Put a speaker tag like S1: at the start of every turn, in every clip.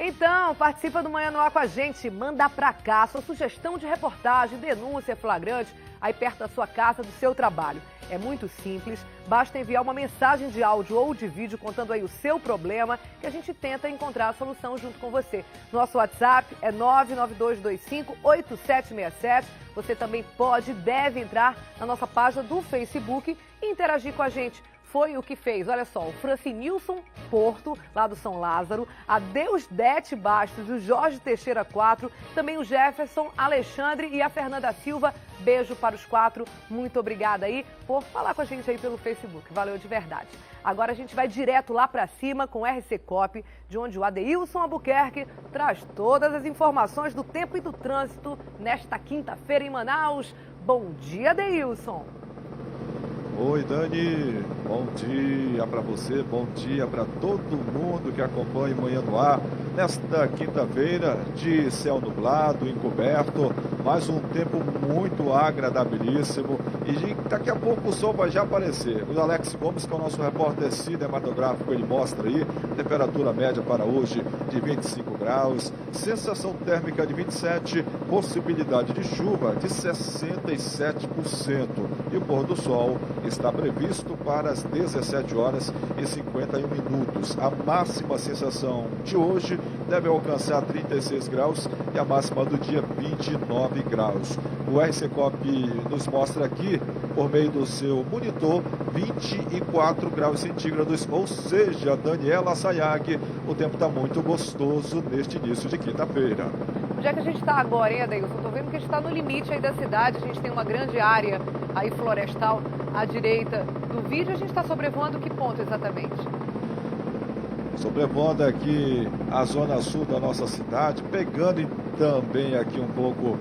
S1: Então, participa do Manhã no Ar com a gente. Manda pra cá sua sugestão de reportagem, denúncia flagrante, aí perto da sua casa, do seu trabalho. É muito simples, basta enviar uma mensagem de áudio ou de vídeo contando aí o seu problema, que a gente tenta encontrar a solução junto com você. Nosso WhatsApp é 992258767. Você também pode e deve entrar na nossa página do Facebook e interagir com a gente. Foi o que fez, olha só, o Francinilson Porto, lá do São Lázaro, a Deusdete Bastos, o Jorge Teixeira 4, também o Jefferson, Alexandre e a Fernanda Silva. Beijo para os 4, muito obrigada aí por falar com a gente aí pelo Facebook, valeu de verdade. Agora a gente vai direto lá para cima com o RC Cop, de onde o Adeilson Albuquerque traz todas as informações do tempo e do trânsito nesta quinta-feira em Manaus. Bom dia, Adeilson!
S2: Oi, Dani, bom dia para você, bom dia para todo mundo que acompanha o Manhã no Ar. Nesta quinta-feira de céu nublado, encoberto, mais um tempo muito agradabilíssimo e daqui a pouco o sol vai já aparecer. O Alex Gomes, que é o nosso repórter cinematográfico, ele mostra aí temperatura média para hoje de 25 graus, sensação térmica de 27, possibilidade de chuva de 67% e o pôr do sol está previsto para as 17 horas e 51 minutos. A máxima sensação de hoje deve alcançar 36 graus e a máxima do dia 29 graus. O RC Cop nos mostra aqui, por meio do seu monitor, 24 graus centígrados, ou seja, Daniela Sayag, o tempo está muito gostoso neste início de quinta-feira.
S1: Onde é que a gente está agora, hein, Adeilson? Estou vendo que a gente está no limite aí da cidade, a gente tem uma grande área aí florestal à direita do vídeo. A gente está sobrevoando que ponto exatamente?
S2: Sobrevoando aqui a zona sul da nossa cidade, pegando também aqui um pouco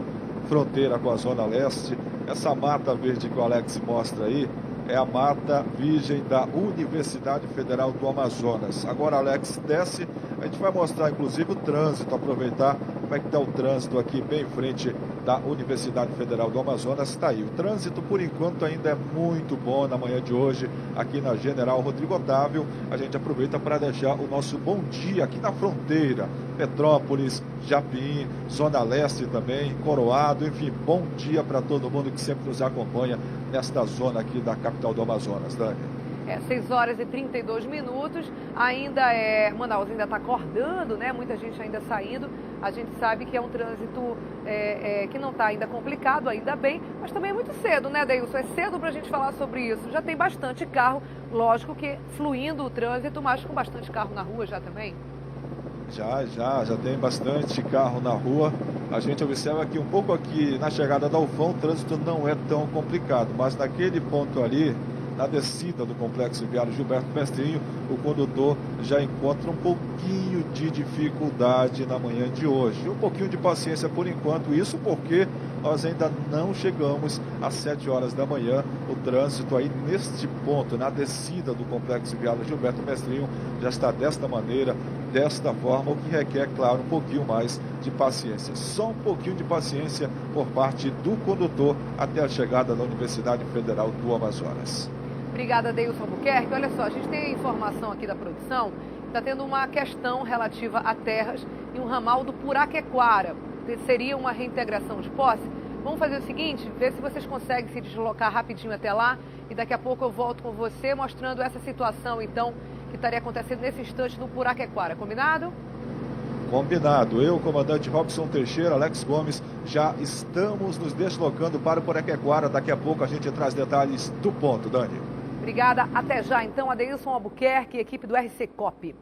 S2: fronteira com a zona leste. Essa mata verde que o Alex mostra aí é a mata virgem da Universidade Federal do Amazonas. Agora, Alex, desce, a gente vai mostrar inclusive o trânsito, aproveitar como é que está o trânsito aqui bem em frente da Universidade Federal do Amazonas. Está aí, o trânsito por enquanto ainda é muito bom na manhã de hoje aqui na General Rodrigo Otávio. A gente aproveita para deixar o nosso bom dia aqui na fronteira, Petrópolis, Japim, Zona Leste também, Coroado, enfim, bom dia para todo mundo que sempre nos acompanha nesta zona aqui da capital do Amazonas, Dani.
S1: 6 horas e 32 minutos, Manaus ainda está acordando, né? Muita gente ainda saindo. A gente sabe que é um trânsito que não está ainda complicado, ainda bem, mas também é muito cedo, né, Deilson? É cedo para a gente falar sobre isso. Já tem bastante carro, lógico que fluindo o trânsito, mas com bastante carro na rua já também.
S2: Já tem bastante carro na rua. A gente observa que um pouco aqui na chegada da Ufam o trânsito não é tão complicado, mas naquele ponto ali, na descida do Complexo Viário Gilberto Mestrinho, o condutor já encontra um pouquinho de dificuldade na manhã de hoje. Um pouquinho de paciência por enquanto, isso porque nós ainda não chegamos às 7 horas da manhã. O trânsito aí neste ponto, na descida do Complexo Viário Gilberto Mestrinho, já está desta maneira, desta forma, o que requer, claro, um pouquinho mais de paciência. Só um pouquinho de paciência por parte do condutor até a chegada da Universidade Federal do Amazonas.
S1: Obrigada, Adeilson Albuquerque. Olha só, a gente tem a informação aqui da produção, está tendo uma questão relativa a terras em um ramal do Puraquequara. Seria uma reintegração de posse? Vamos fazer o seguinte, ver se vocês conseguem se deslocar rapidinho até lá e daqui a pouco eu volto com você mostrando essa situação, então, que estaria acontecendo nesse instante no Puraquequara. Combinado?
S2: Combinado. Eu, comandante Robson Teixeira, Alex Gomes, já estamos nos deslocando para o Puraquequara. Daqui a pouco a gente traz detalhes do ponto, Dani.
S1: Obrigada. Até já, então, Adeilson Albuquerque, equipe do RC Cop.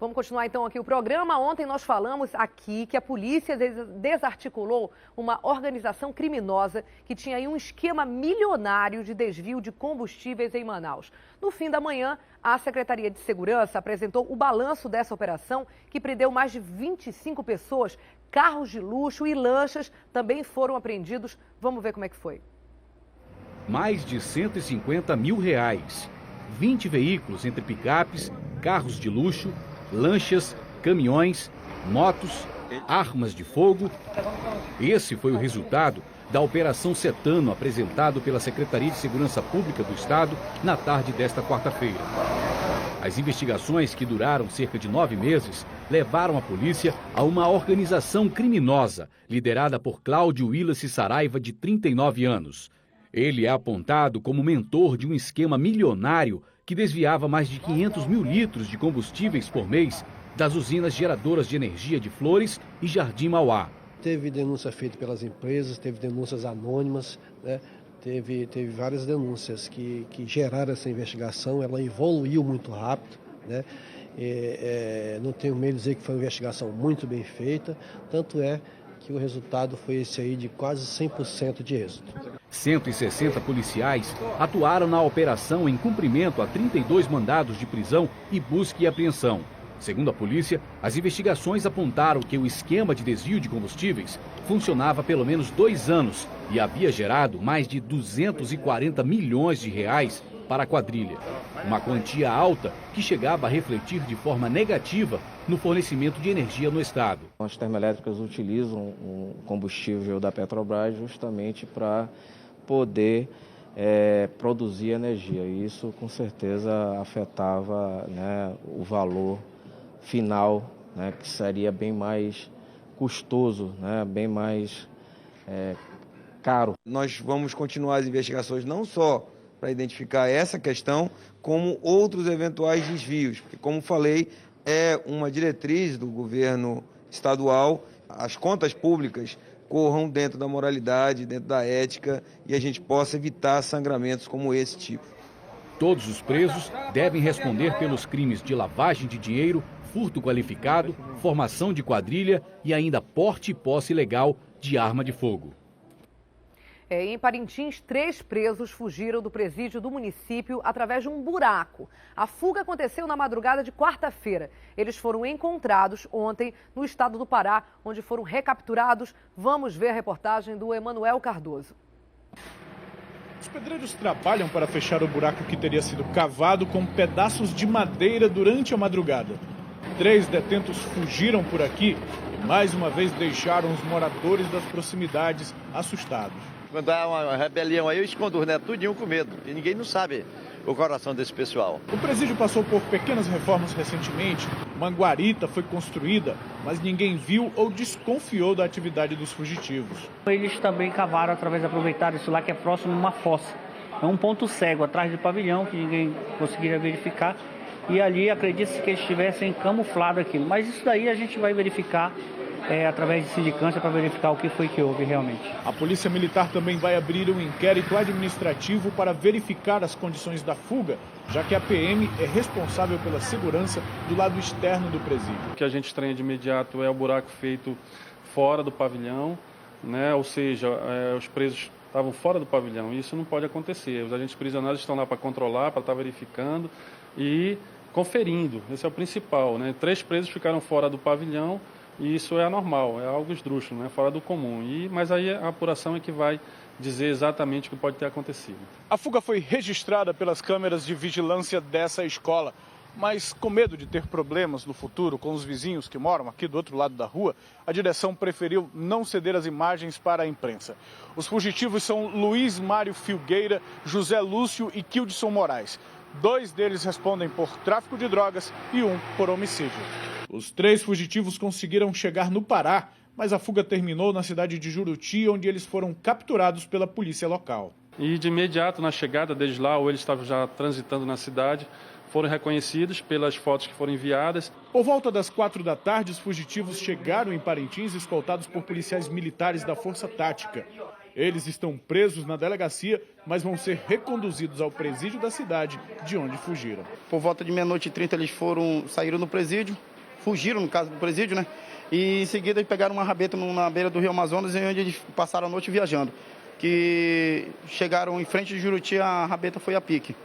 S1: Vamos continuar, então, aqui o programa. Ontem nós falamos aqui que a polícia desarticulou uma organização criminosa que tinha aí um esquema milionário de desvio de combustíveis em Manaus. No fim da manhã, a Secretaria de Segurança apresentou o balanço dessa operação, que prendeu mais de 25 pessoas, carros de luxo e lanchas também foram apreendidos. Vamos ver como é que foi.
S3: Mais de R$150 mil, 20 veículos entre picapes, carros de luxo, lanchas, caminhões, motos, armas de fogo. Esse foi o resultado da Operação Cetano, apresentado pela Secretaria de Segurança Pública do Estado na tarde desta quarta-feira. As investigações, que duraram cerca de 9 meses, levaram a polícia a uma organização criminosa, liderada por Cláudio Willace Saraiva, de 39 anos. Ele é apontado como mentor de um esquema milionário que desviava mais de 500 mil litros de combustíveis por mês das usinas geradoras de energia de Flores e Jardim Mauá.
S4: Teve denúncia feita pelas empresas, teve denúncias anônimas, né? Teve várias denúncias que geraram essa investigação. Ela evoluiu muito rápido, né? Não tenho medo de dizer que foi uma investigação muito bem feita, tanto é que o resultado foi esse aí de quase 100% de êxito.
S3: 160 policiais atuaram na operação em cumprimento a 32 mandados de prisão e busca e apreensão. Segundo a polícia, as investigações apontaram que o esquema de desvio de combustíveis funcionava há pelo menos 2 anos e havia gerado mais de 240 milhões de reais para a quadrilha. Uma quantia alta que chegava a refletir de forma negativa no fornecimento de energia no estado.
S5: As termoelétricas utilizam o combustível da Petrobras justamente para poder produzir energia. E isso com certeza afetava, né, o valor final, né, que seria bem mais custoso, né, bem mais caro.
S6: Nós vamos continuar as investigações não só para identificar essa questão, como outros eventuais desvios, porque, como falei, é uma diretriz do governo estadual, as contas públicas corram dentro da moralidade, dentro da ética, e a gente possa evitar sangramentos como esse tipo.
S3: Todos os presos devem responder pelos crimes de lavagem de dinheiro, furto qualificado, formação de quadrilha e ainda porte e posse ilegal de arma de fogo.
S1: Em Parintins, 3 presos fugiram do presídio do município através de um buraco. A fuga aconteceu na madrugada de quarta-feira. Eles foram encontrados ontem no estado do Pará, onde foram recapturados. Vamos ver a reportagem do Emanuel Cardoso.
S7: Os pedreiros trabalham para fechar o buraco que teria sido cavado com pedaços de madeira durante a madrugada. 3 detentos fugiram por aqui e mais uma vez deixaram os moradores das proximidades assustados.
S8: Quando há uma rebelião aí, eu escondo os netos tudinho com medo. E ninguém não sabe o coração desse pessoal.
S7: O presídio passou por pequenas reformas recentemente. Uma guarita foi construída, mas ninguém viu ou desconfiou da atividade dos fugitivos.
S9: Eles também cavaram, aproveitaram isso lá que é próximo a uma fossa. É um ponto cego atrás do pavilhão que ninguém conseguiria verificar. E ali acredita-se que eles estivessem camuflado aquilo. Mas isso daí a gente vai verificar através de sindicância para verificar o que foi que houve realmente.
S7: A Polícia Militar também vai abrir um inquérito administrativo para verificar as condições da fuga, já que a PM é responsável pela segurança do lado externo do presídio.
S10: O que a gente estranha de imediato é o buraco feito fora do pavilhão, né? Ou seja, os presos estavam fora do pavilhão e isso não pode acontecer. Os agentes prisioneiros estão lá para controlar, para estar verificando e conferindo. Esse é o principal, né? 3 presos ficaram fora do pavilhão. E isso é anormal, é algo esdrúxulo, né? Fora do comum. Mas aí a apuração é que vai dizer exatamente o que pode ter acontecido.
S7: A fuga foi registrada pelas câmeras de vigilância dessa escola, mas com medo de ter problemas no futuro com os vizinhos que moram aqui do outro lado da rua, a direção preferiu não ceder as imagens para a imprensa. Os fugitivos são Luiz Mário Filgueira, José Lúcio e Kildson Moraes. 2 deles respondem por tráfico de drogas e 1 por homicídio. Os 3 fugitivos conseguiram chegar no Pará, mas a fuga terminou na cidade de Juruti, onde eles foram capturados pela polícia local.
S10: E de imediato, na chegada deles lá, ou eles estavam já transitando na cidade, foram reconhecidos pelas fotos que foram enviadas.
S7: Por volta das 4 da tarde, os fugitivos chegaram em Parintins, escoltados por policiais militares da Força Tática. Eles estão presos na delegacia, mas vão ser reconduzidos ao presídio da cidade, de onde fugiram.
S11: Por volta de 00:30 eles saíram do presídio, fugiram no caso do presídio, né? E em seguida eles pegaram uma rabeta na beira do Rio Amazonas, onde eles passaram a noite viajando. Que chegaram em frente de Juruti, a rabeta foi a pique.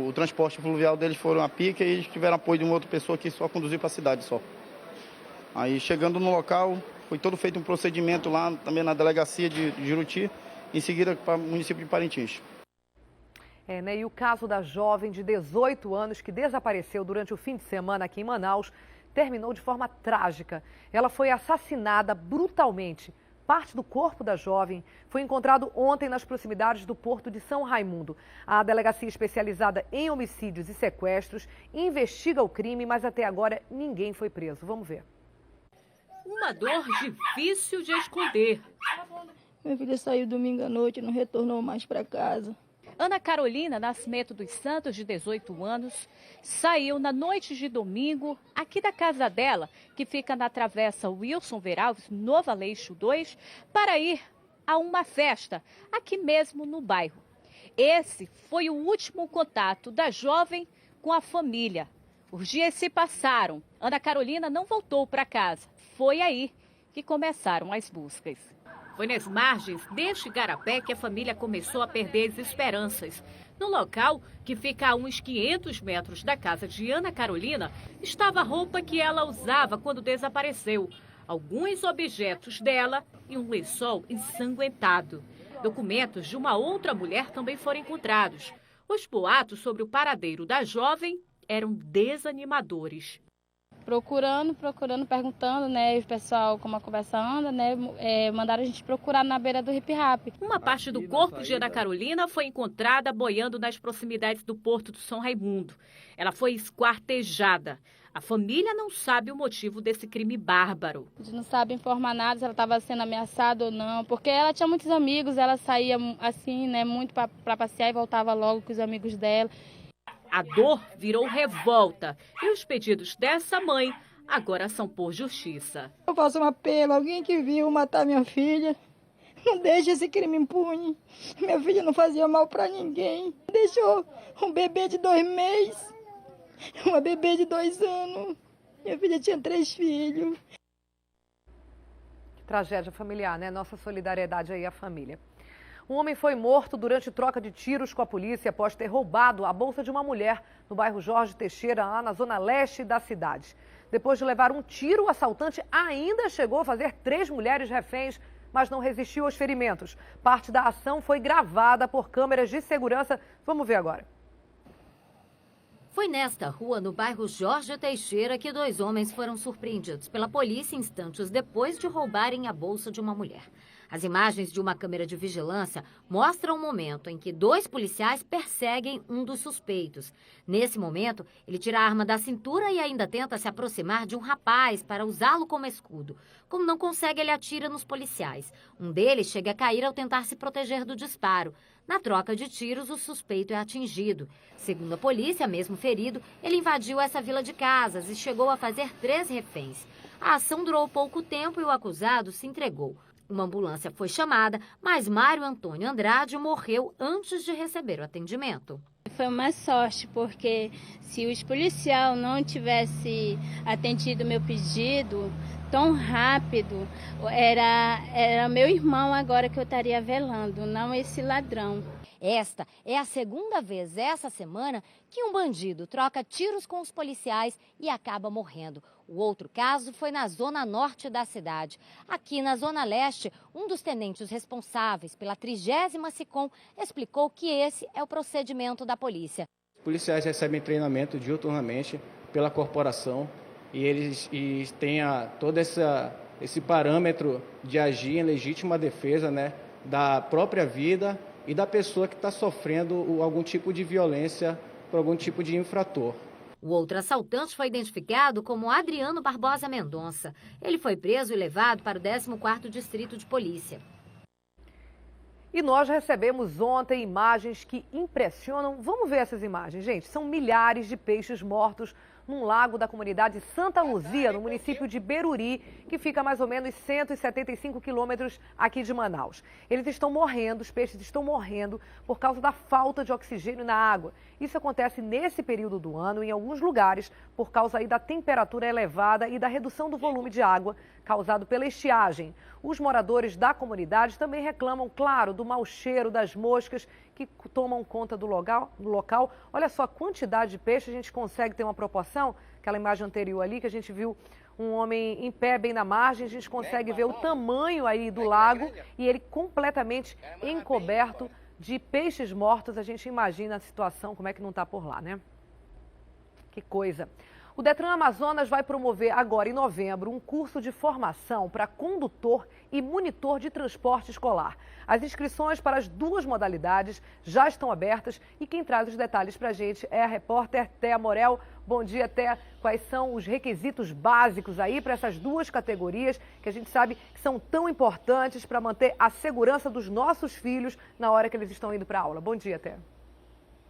S11: O transporte fluvial deles foram a pique e eles tiveram apoio de uma outra pessoa que só conduziu para a cidade só. Aí chegando no local, foi todo feito um procedimento lá também na delegacia de Juruti, em seguida para o município de Parintins.
S1: E o caso da jovem de 18 anos que desapareceu durante o fim de semana aqui em Manaus terminou de forma trágica. Ela foi assassinada brutalmente. parte do corpo da jovem foi encontrado ontem nas proximidades do Porto de São Raimundo. A delegacia especializada em homicídios e sequestros investiga o crime, mas até agora ninguém foi preso. Vamos ver.
S12: Uma dor difícil de esconder.
S13: Minha filha saiu domingo à noite e não retornou mais para casa.
S12: Ana Carolina Nascimento dos Santos, de 18 anos, saiu na noite de domingo aqui da casa dela, que fica na Travessa Wilson Veralves, Novo Aleixo 2, para ir a uma festa aqui mesmo no bairro. Esse foi o último contato da jovem com a família. Os dias se passaram, Ana Carolina não voltou para casa. Foi aí que começaram as buscas. Foi nas margens deste igarapé que a família começou a perder as esperanças. No local, que fica a uns 500 metros da casa de Ana Carolina, estava a roupa que ela usava quando desapareceu, alguns objetos dela e um lençol ensanguentado. Documentos de uma outra mulher também foram encontrados. Os boatos sobre o paradeiro da jovem eram desanimadores.
S13: Procurando, perguntando, né, o pessoal, como a conversa anda, né, mandaram a gente procurar na beira do hip-hop.
S12: Uma parte do corpo de Ana Carolina foi encontrada boiando nas proximidades do Porto de São Raimundo. Ela foi esquartejada. A família não sabe o motivo desse crime bárbaro.
S13: A gente não sabe informar nada se ela estava sendo ameaçada ou não, porque ela tinha muitos amigos, ela saía assim, né, muito para passear e voltava logo com os amigos dela.
S12: A dor virou revolta e os pedidos dessa mãe agora são por justiça.
S13: Eu faço um apelo, alguém que viu matar minha filha, não deixe esse crime impune. Minha filha não fazia mal para ninguém. Deixou um bebê de 2 meses, uma bebê de 2 anos. Minha filha tinha 3 filhos.
S1: Que tragédia familiar, né? Nossa solidariedade aí à família. Um homem foi morto durante troca de tiros com a polícia após ter roubado a bolsa de uma mulher no bairro Jorge Teixeira, lá na zona leste da cidade. Depois de levar um tiro, o assaltante ainda chegou a fazer 3 mulheres reféns, mas não resistiu aos ferimentos. Parte da ação foi gravada por câmeras de segurança. Vamos ver agora.
S14: Foi nesta rua, no bairro Jorge Teixeira, que 2 homens foram surpreendidos pela polícia instantes depois de roubarem a bolsa de uma mulher. As imagens de uma câmera de vigilância mostram o momento em que 2 policiais perseguem um dos suspeitos. Nesse momento, ele tira a arma da cintura e ainda tenta se aproximar de um rapaz para usá-lo como escudo. Como não consegue, ele atira nos policiais. Um deles chega a cair ao tentar se proteger do disparo. Na troca de tiros, o suspeito é atingido. Segundo a polícia, mesmo ferido, ele invadiu essa vila de casas e chegou a fazer 3 reféns. A ação durou pouco tempo e o acusado se entregou. Uma ambulância foi chamada, mas Mário Antônio Andrade morreu antes de receber o atendimento.
S13: Foi uma sorte, porque se os policiais não tivessem atendido meu pedido tão rápido, era meu irmão agora que eu estaria velando, não esse ladrão.
S14: Esta é a 2ª vez essa semana que um bandido troca tiros com os policiais e acaba morrendo. O outro caso foi na zona norte da cidade. Aqui na zona leste, um dos tenentes responsáveis pela 30ª SICOM explicou que esse é o procedimento da polícia.
S5: Os policiais recebem treinamento diuturnamente pela corporação e eles têm todo esse parâmetro de agir em legítima defesa, né, da própria vida e da pessoa que está sofrendo algum tipo de violência por algum tipo de infrator.
S14: O outro assaltante foi identificado como Adriano Barbosa Mendonça. Ele foi preso e levado para o 14º Distrito de Polícia.
S1: E nós recebemos ontem imagens que impressionam. Vamos ver essas imagens, gente. São milhares de peixes mortos num lago da comunidade Santa Luzia, no município de Beruri, que fica a mais ou menos 175 quilômetros aqui de Manaus. Eles estão morrendo, os peixes estão morrendo por causa da falta de oxigênio na água. Isso acontece nesse período do ano, em alguns lugares, por causa aí da temperatura elevada e da redução do volume de água causado pela estiagem. Os moradores da comunidade também reclamam, claro, do mau cheiro das moscas que tomam conta do local. Olha só a quantidade de peixe, a gente consegue ter uma proporção, aquela imagem anterior ali que a gente viu um homem em pé bem na margem, a gente consegue ver o tamanho aí do lago e ele completamente encoberto de peixes mortos. A gente imagina a situação, como é que não está por lá, né? Que coisa. O Detran Amazonas vai promover agora em novembro um curso de formação para condutor e monitor de transporte escolar. As inscrições para as duas modalidades já estão abertas e quem traz os detalhes para a gente é a repórter Thea Morel. Bom dia, Thea. Quais são os requisitos básicos aí para essas duas categorias que a gente sabe que são tão importantes para manter a segurança dos nossos filhos na hora que eles estão indo para a aula? Bom dia, Thea.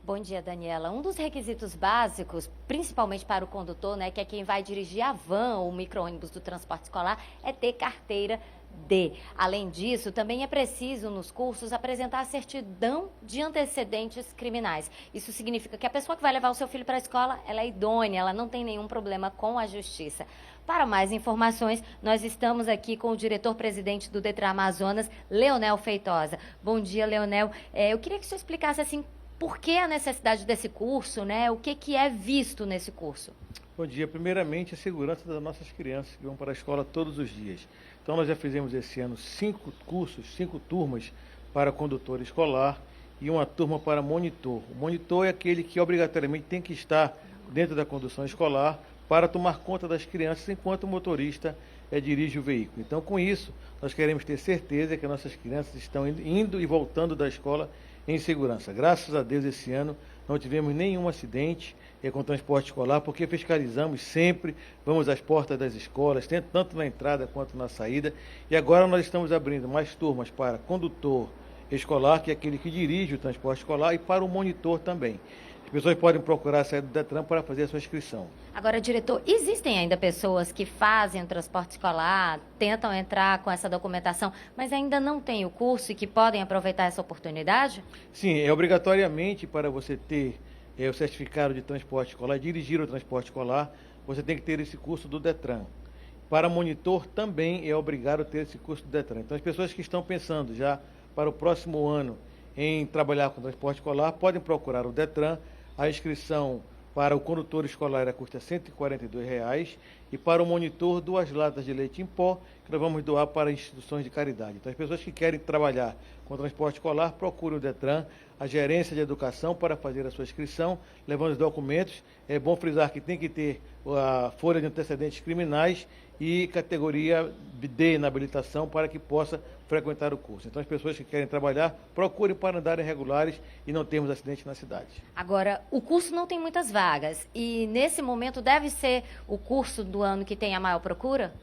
S15: Bom dia, Daniela. Um dos requisitos básicos, principalmente para o condutor, né, que é quem vai dirigir a van ou o micro-ônibus do transporte escolar, é ter carteira D. Além disso, também é preciso, nos cursos, apresentar a certidão de antecedentes criminais. Isso significa que a pessoa que vai levar o seu filho para a escola, ela é idônea, ela não tem nenhum problema com a justiça. Para mais informações, nós estamos aqui com o diretor-presidente do Detran Amazonas, Leonel Feitosa. Bom dia, Leonel. Eu queria que o senhor explicasse, assim, por que a necessidade desse curso, né? O que é visto nesse curso?
S16: Bom dia. Primeiramente, a segurança das nossas crianças que vão para a escola todos os dias. Então, nós já fizemos esse ano 5 cursos, 5 turmas para condutor escolar e uma turma para monitor. O monitor é aquele que obrigatoriamente tem que estar dentro da condução escolar para tomar conta das crianças enquanto o motorista dirige o veículo. Então, com isso, nós queremos ter certeza que as nossas crianças estão indo e voltando da escola em segurança. Graças a Deus, esse ano não tivemos nenhum acidente com transporte escolar, porque fiscalizamos sempre, vamos às portas das escolas, tanto na entrada quanto na saída. E agora nós estamos abrindo mais turmas para condutor escolar, que é aquele que dirige o transporte escolar, e para o monitor também. As pessoas podem procurar a sede do Detran para fazer a sua inscrição.
S15: Agora, diretor, existem ainda pessoas que fazem o transporte escolar, tentam entrar com essa documentação, mas ainda não têm o curso e que podem aproveitar essa oportunidade?
S16: Sim, é obrigatoriamente para você ter o certificado de transporte escolar, dirigir o transporte escolar, você tem que ter esse curso do Detran. Para monitor também é obrigado a ter esse curso do Detran. Então, as pessoas que estão pensando já para o próximo ano em trabalhar com transporte escolar, podem procurar o Detran. A inscrição para o condutor escolar custa R$ 142,00 e para o monitor 2 latas de leite em pó, que nós vamos doar para instituições de caridade. Então, as pessoas que querem trabalhar com transporte escolar, procurem o Detran, a gerência de educação, para fazer a sua inscrição, levando os documentos. É bom frisar que tem que ter a folha de antecedentes criminais e categoria D na habilitação para que possa frequentar o curso. Então, as pessoas que querem trabalhar, procurem para andarem regulares e não termos acidentes na cidade.
S15: Agora, o curso não tem muitas vagas e, nesse momento, deve ser o curso do ano que tem a maior procura?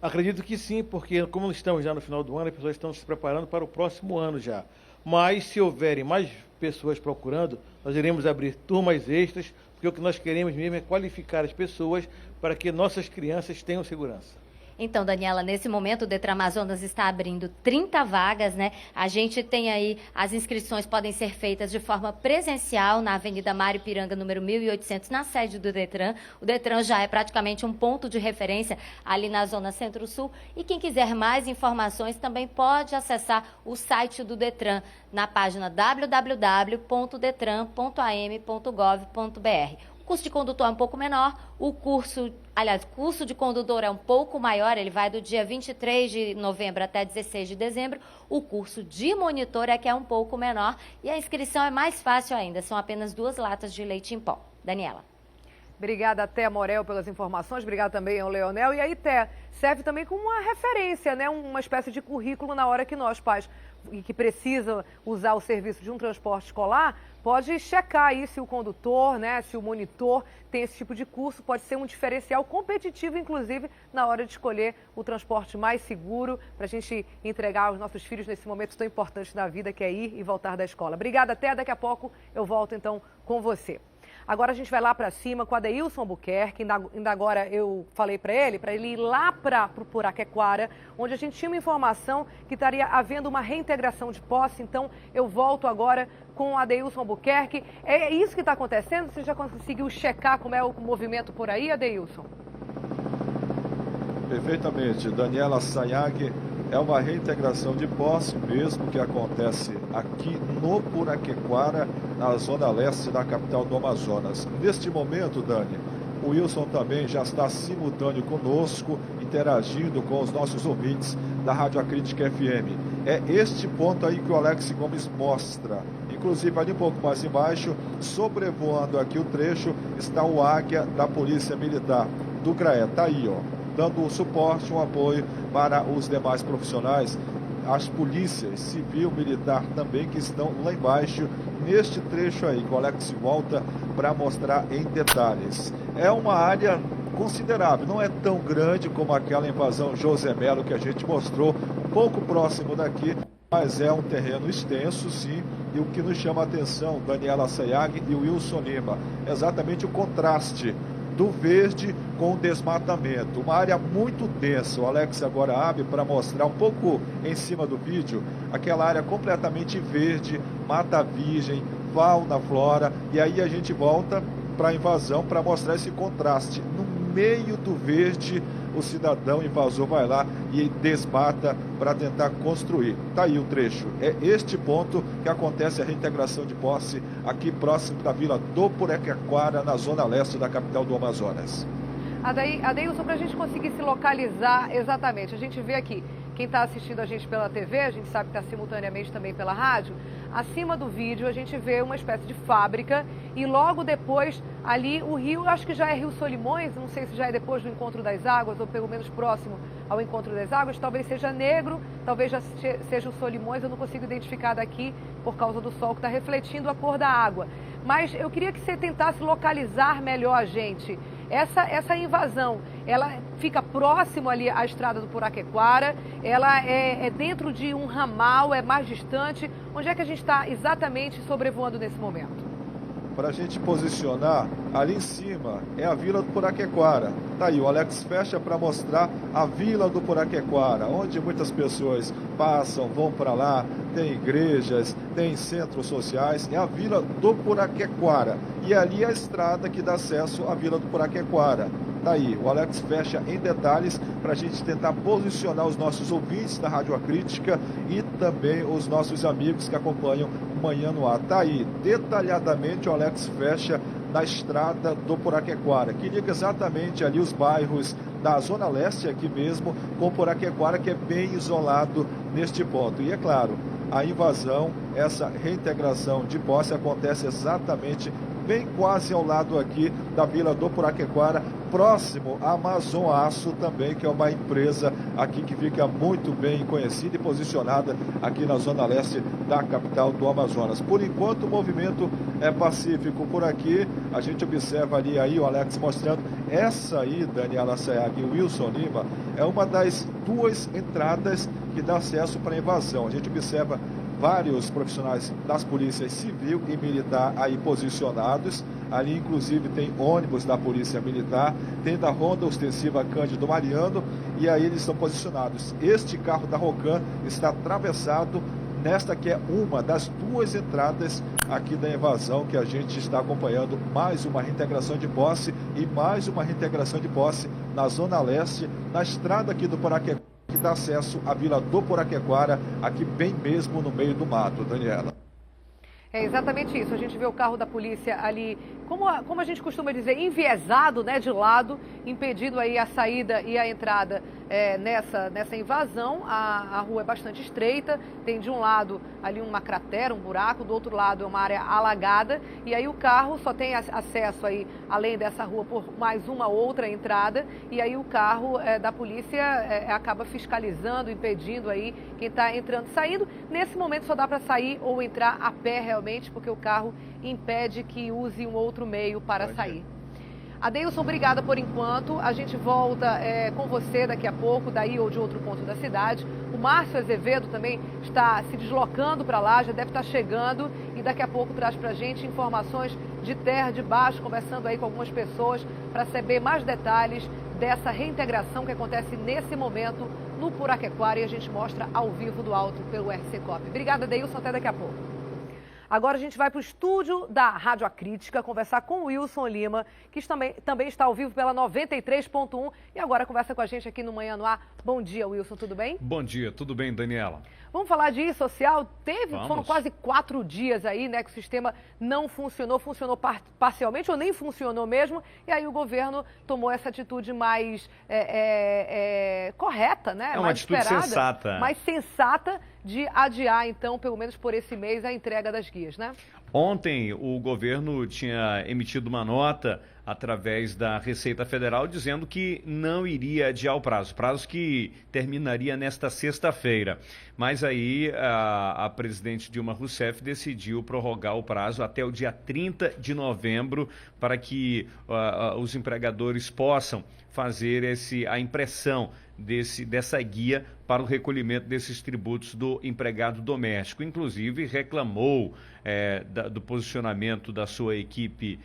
S16: Acredito que sim, porque como estamos já no final do ano, as pessoas estão se preparando para o próximo ano já. Mas, se houverem mais pessoas procurando, nós iremos abrir turmas extras, porque o que nós queremos mesmo é qualificar as pessoas para que nossas crianças tenham segurança.
S15: Então, Daniela, nesse momento o Detran Amazonas está abrindo 30 vagas, né? A gente tem aí, as inscrições podem ser feitas de forma presencial na Avenida Mário Piranga, número 1800, na sede do Detran. O Detran já é praticamente um ponto de referência ali na Zona Centro-Sul. E quem quiser mais informações também pode acessar o site do Detran na página www.detran.am.gov.br. O curso de condutor é um pouco menor, o curso de condutor é um pouco maior, ele vai do dia 23 de novembro até 16 de dezembro. O curso de monitor é que é um pouco menor e a inscrição é mais fácil ainda, são apenas 2 latas de leite em pó. Daniela.
S1: Obrigada, Thea Morel, pelas informações. Obrigada também ao Leonel. E aí, Thea, serve também como uma referência, né? Uma espécie de currículo na hora que nós, pais, que precisam usar o serviço de um transporte escolar, pode checar aí se o condutor, né, se o monitor tem esse tipo de curso. Pode ser um diferencial competitivo, inclusive, na hora de escolher o transporte mais seguro para a gente entregar aos nossos filhos nesse momento tão importante da vida, que é ir e voltar da escola. Obrigada, Thea. Daqui a pouco eu volto, então, com você. Agora a gente vai lá para cima com a Adeilson Albuquerque. Ainda agora eu falei para ele ir lá para o Puraquequara, onde a gente tinha uma informação que estaria havendo uma reintegração de posse. Então eu volto agora com a Adeilson Albuquerque. É isso que está acontecendo? Você já conseguiu checar como é o movimento por aí, Adeilson?
S2: Perfeitamente. Daniela Sayag, é uma reintegração de posse mesmo que acontece aqui no Puraquequara, na zona leste da capital do Amazonas. Neste momento, Dani, o Wilson também já está simultâneo conosco, interagindo com os nossos ouvintes da Rádio Acrítica FM. É este ponto aí que o Alex Gomes mostra. inclusive ali um pouco mais embaixo, sobrevoando aqui o trecho, está o Águia da Polícia Militar do CRAE. Está aí, ó, dando um suporte, um apoio para os demais profissionais, as polícias civil, militar também, que estão lá embaixo, neste trecho aí, que o Alex volta para mostrar em detalhes. É uma área considerável, não é tão grande como aquela invasão José Melo que a gente mostrou, um pouco próximo daqui, mas é um terreno extenso, sim, e o que nos chama a atenção, Daniela Sayag e Wilson Lima, exatamente o contraste do verde com o desmatamento. Uma área muito densa. O Alex agora abre para mostrar um pouco em cima do vídeo, aquela área completamente verde, mata virgem, fauna, flora, e aí a gente volta para a invasão para mostrar esse contraste. No meio do verde, o cidadão invasor vai lá e desmata para tentar construir. Está aí o trecho. É este ponto que acontece a reintegração de posse aqui próximo da Vila do Puraquequara, na zona leste da capital do Amazonas.
S1: Adeilson, para a gente conseguir se localizar exatamente, a gente vê aqui, quem está assistindo a gente pela TV, a gente sabe que está simultaneamente também pela rádio, acima do vídeo a gente vê uma espécie de fábrica e logo depois ali o rio, acho que já é Rio Solimões, não sei se já é depois do Encontro das Águas ou pelo menos próximo ao Encontro das Águas, talvez seja Negro, talvez já seja o Solimões, eu não consigo identificar daqui por causa do sol que está refletindo a cor da água. Mas eu queria que você tentasse localizar melhor a gente. Essa invasão, ela fica próximo ali à estrada do Puraquequara, ela é dentro de um ramal, é mais distante. Onde é que a gente está exatamente sobrevoando nesse momento?
S2: Para a gente posicionar, ali em cima é a Vila do Puraquequara. Tá aí, o Alex fecha para mostrar a Vila do Puraquequara, onde muitas pessoas passam, vão para lá, tem igrejas, tem centros sociais, é a Vila do Puraquequara. E ali é a estrada que dá acesso à Vila do Puraquequara. Tá aí, o Alex fecha em detalhes para a gente tentar posicionar os nossos ouvintes da Rádio Acrítica e também os nossos amigos que acompanham Manhã no Ar. Tá aí, detalhadamente o Alex fecha na estrada do Puraquequara, que liga exatamente ali os bairros da Zona Leste aqui mesmo, com o Puraquequara, que é bem isolado neste ponto. E é claro, a invasão, essa reintegração de posse acontece exatamente bem quase ao lado aqui da Vila do Puraquequara, próximo à Amazon Aço também, que é uma empresa aqui que fica muito bem conhecida e posicionada aqui na zona leste da capital do Amazonas. Por enquanto o movimento é pacífico por aqui, a gente observa ali aí o Alex mostrando essa aí, Daniela Sayag e Wilson Lima, é uma das duas entradas que dá acesso para a invasão. A gente observa vários profissionais das polícias civil e militar aí posicionados. Ali, inclusive, tem ônibus da Polícia Militar, tem da Ronda Ostensiva Cândido Mariano, e aí eles estão posicionados. Este carro da Rocan está atravessado nesta que é uma das duas entradas aqui da invasão que a gente está acompanhando. Mais uma reintegração de posse e mais uma reintegração de posse na Zona Leste, na estrada aqui do Puraquequara, que dá acesso à Vila do Puraquequara, aqui bem mesmo no meio do mato, Daniela.
S1: É exatamente isso, a gente vê o carro da polícia ali, como a gente costuma dizer, enviesado, né, de lado, impedindo aí a saída e a entrada nessa invasão. A rua é bastante estreita, tem de um lado ali uma cratera, um buraco, do outro lado é uma área alagada, e aí o carro só tem acesso aí, além dessa rua, por mais uma outra entrada, e aí o carro da polícia acaba fiscalizando, impedindo aí quem está entrando e saindo. Nesse momento só dá para sair ou entrar a pé realmente, porque o carro impede que use um outro meio para sair. Adeilson, obrigada por enquanto. A gente volta com você daqui a pouco, daí ou de outro ponto da cidade. O Márcio Azevedo também está se deslocando para lá, já deve estar chegando e daqui a pouco traz para a gente informações de terra, de baixo, conversando aí com algumas pessoas para saber mais detalhes dessa reintegração que acontece nesse momento no Puraquequara, e a gente mostra ao vivo do alto pelo RC Cop. Obrigada, Adeilson, até daqui a pouco. Agora a gente vai para o estúdio da Rádio Acrítica conversar com o Wilson Lima, que também está ao vivo pela 93.1 e agora conversa com a gente aqui no Manhã no Ar. Bom dia, Wilson, tudo bem?
S17: Bom dia, tudo bem, Daniela?
S1: Vamos falar de social? Foram quase 4 dias aí, né, que o sistema não funcionou parcialmente ou nem funcionou mesmo, e aí o governo tomou essa atitude mais correta, né?
S17: É uma atitude sensata.
S1: Mais sensata de adiar, então, pelo menos por esse mês, a entrega das guias, né?
S17: Ontem o governo tinha emitido uma nota através da Receita Federal dizendo que não iria adiar o prazo que terminaria nesta sexta-feira. Mas aí a presidente Dilma Rousseff decidiu prorrogar o prazo até o dia 30 de novembro para que os empregadores possam fazer a impressão dessa guia para o recolhimento desses tributos do empregado doméstico. Inclusive, reclamou do posicionamento da sua equipe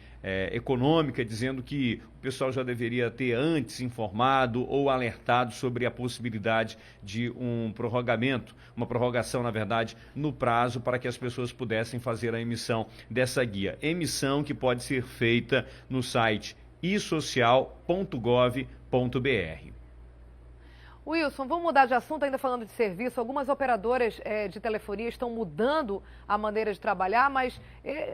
S17: econômica, dizendo que o pessoal já deveria ter antes informado ou alertado sobre a possibilidade de uma prorrogação, na verdade, no prazo para que as pessoas pudessem fazer a emissão dessa guia. Emissão que pode ser feita no site isocial.gov.br.
S1: Wilson, vamos mudar de assunto, ainda falando de serviço. Algumas operadoras de telefonia estão mudando a maneira de trabalhar, mas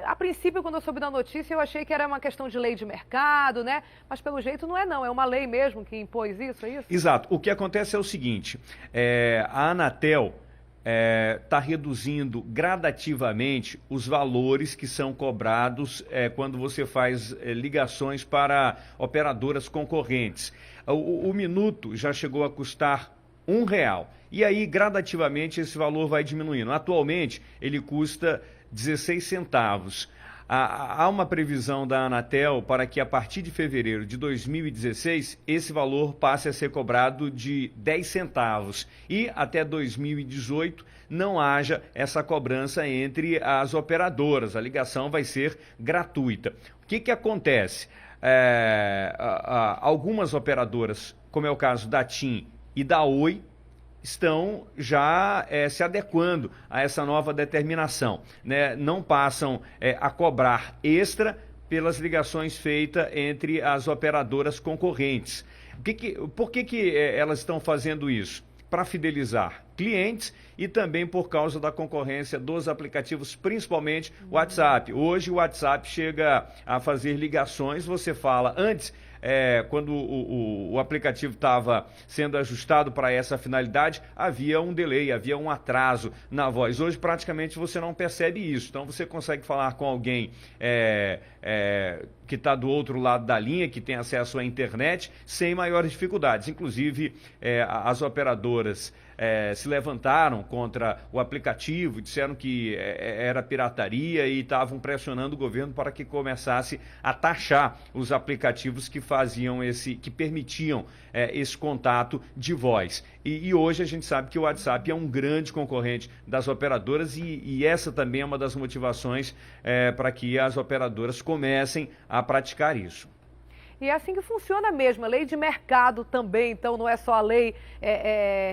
S1: a princípio, quando eu soube da notícia, eu achei que era uma questão de lei de mercado, né? Mas pelo jeito não é uma lei mesmo que impôs isso, é isso?
S17: Exato. O que acontece é o seguinte, a Anatel está reduzindo gradativamente os valores que são cobrados quando você faz ligações para operadoras concorrentes. O minuto já chegou a custar R$1. E aí, gradativamente, esse valor vai diminuindo. Atualmente, ele custa 16 centavos. Há uma previsão da Anatel para que, a partir de fevereiro de 2016, esse valor passe a ser cobrado de 10 centavos. E, até 2018, não haja essa cobrança entre as operadoras. A ligação vai ser gratuita. O que acontece? Algumas operadoras, como é o caso da TIM e da Oi, estão já se adequando a essa nova determinação, né? Não passam a cobrar extra pelas ligações feitas entre as operadoras concorrentes. Por que elas estão fazendo isso? Para fidelizar clientes e também por causa da concorrência dos aplicativos, principalmente o WhatsApp. Hoje o WhatsApp chega a fazer ligações, você fala antes, quando o aplicativo estava sendo ajustado para essa finalidade, havia um delay, havia um atraso na voz. Hoje praticamente você não percebe isso, então você consegue falar com alguém que está do outro lado da linha, que tem acesso à internet, sem maiores dificuldades. Inclusive, as operadoras se levantaram contra o aplicativo, disseram que era pirataria e estavam pressionando o governo para que começasse a taxar os aplicativos que permitiam esse contato de voz. E hoje a gente sabe que o WhatsApp é um grande concorrente das operadoras e essa também é uma das motivações para que as operadoras comecem a praticar isso.
S1: E é assim que funciona mesmo, a lei de mercado também, então não é só a lei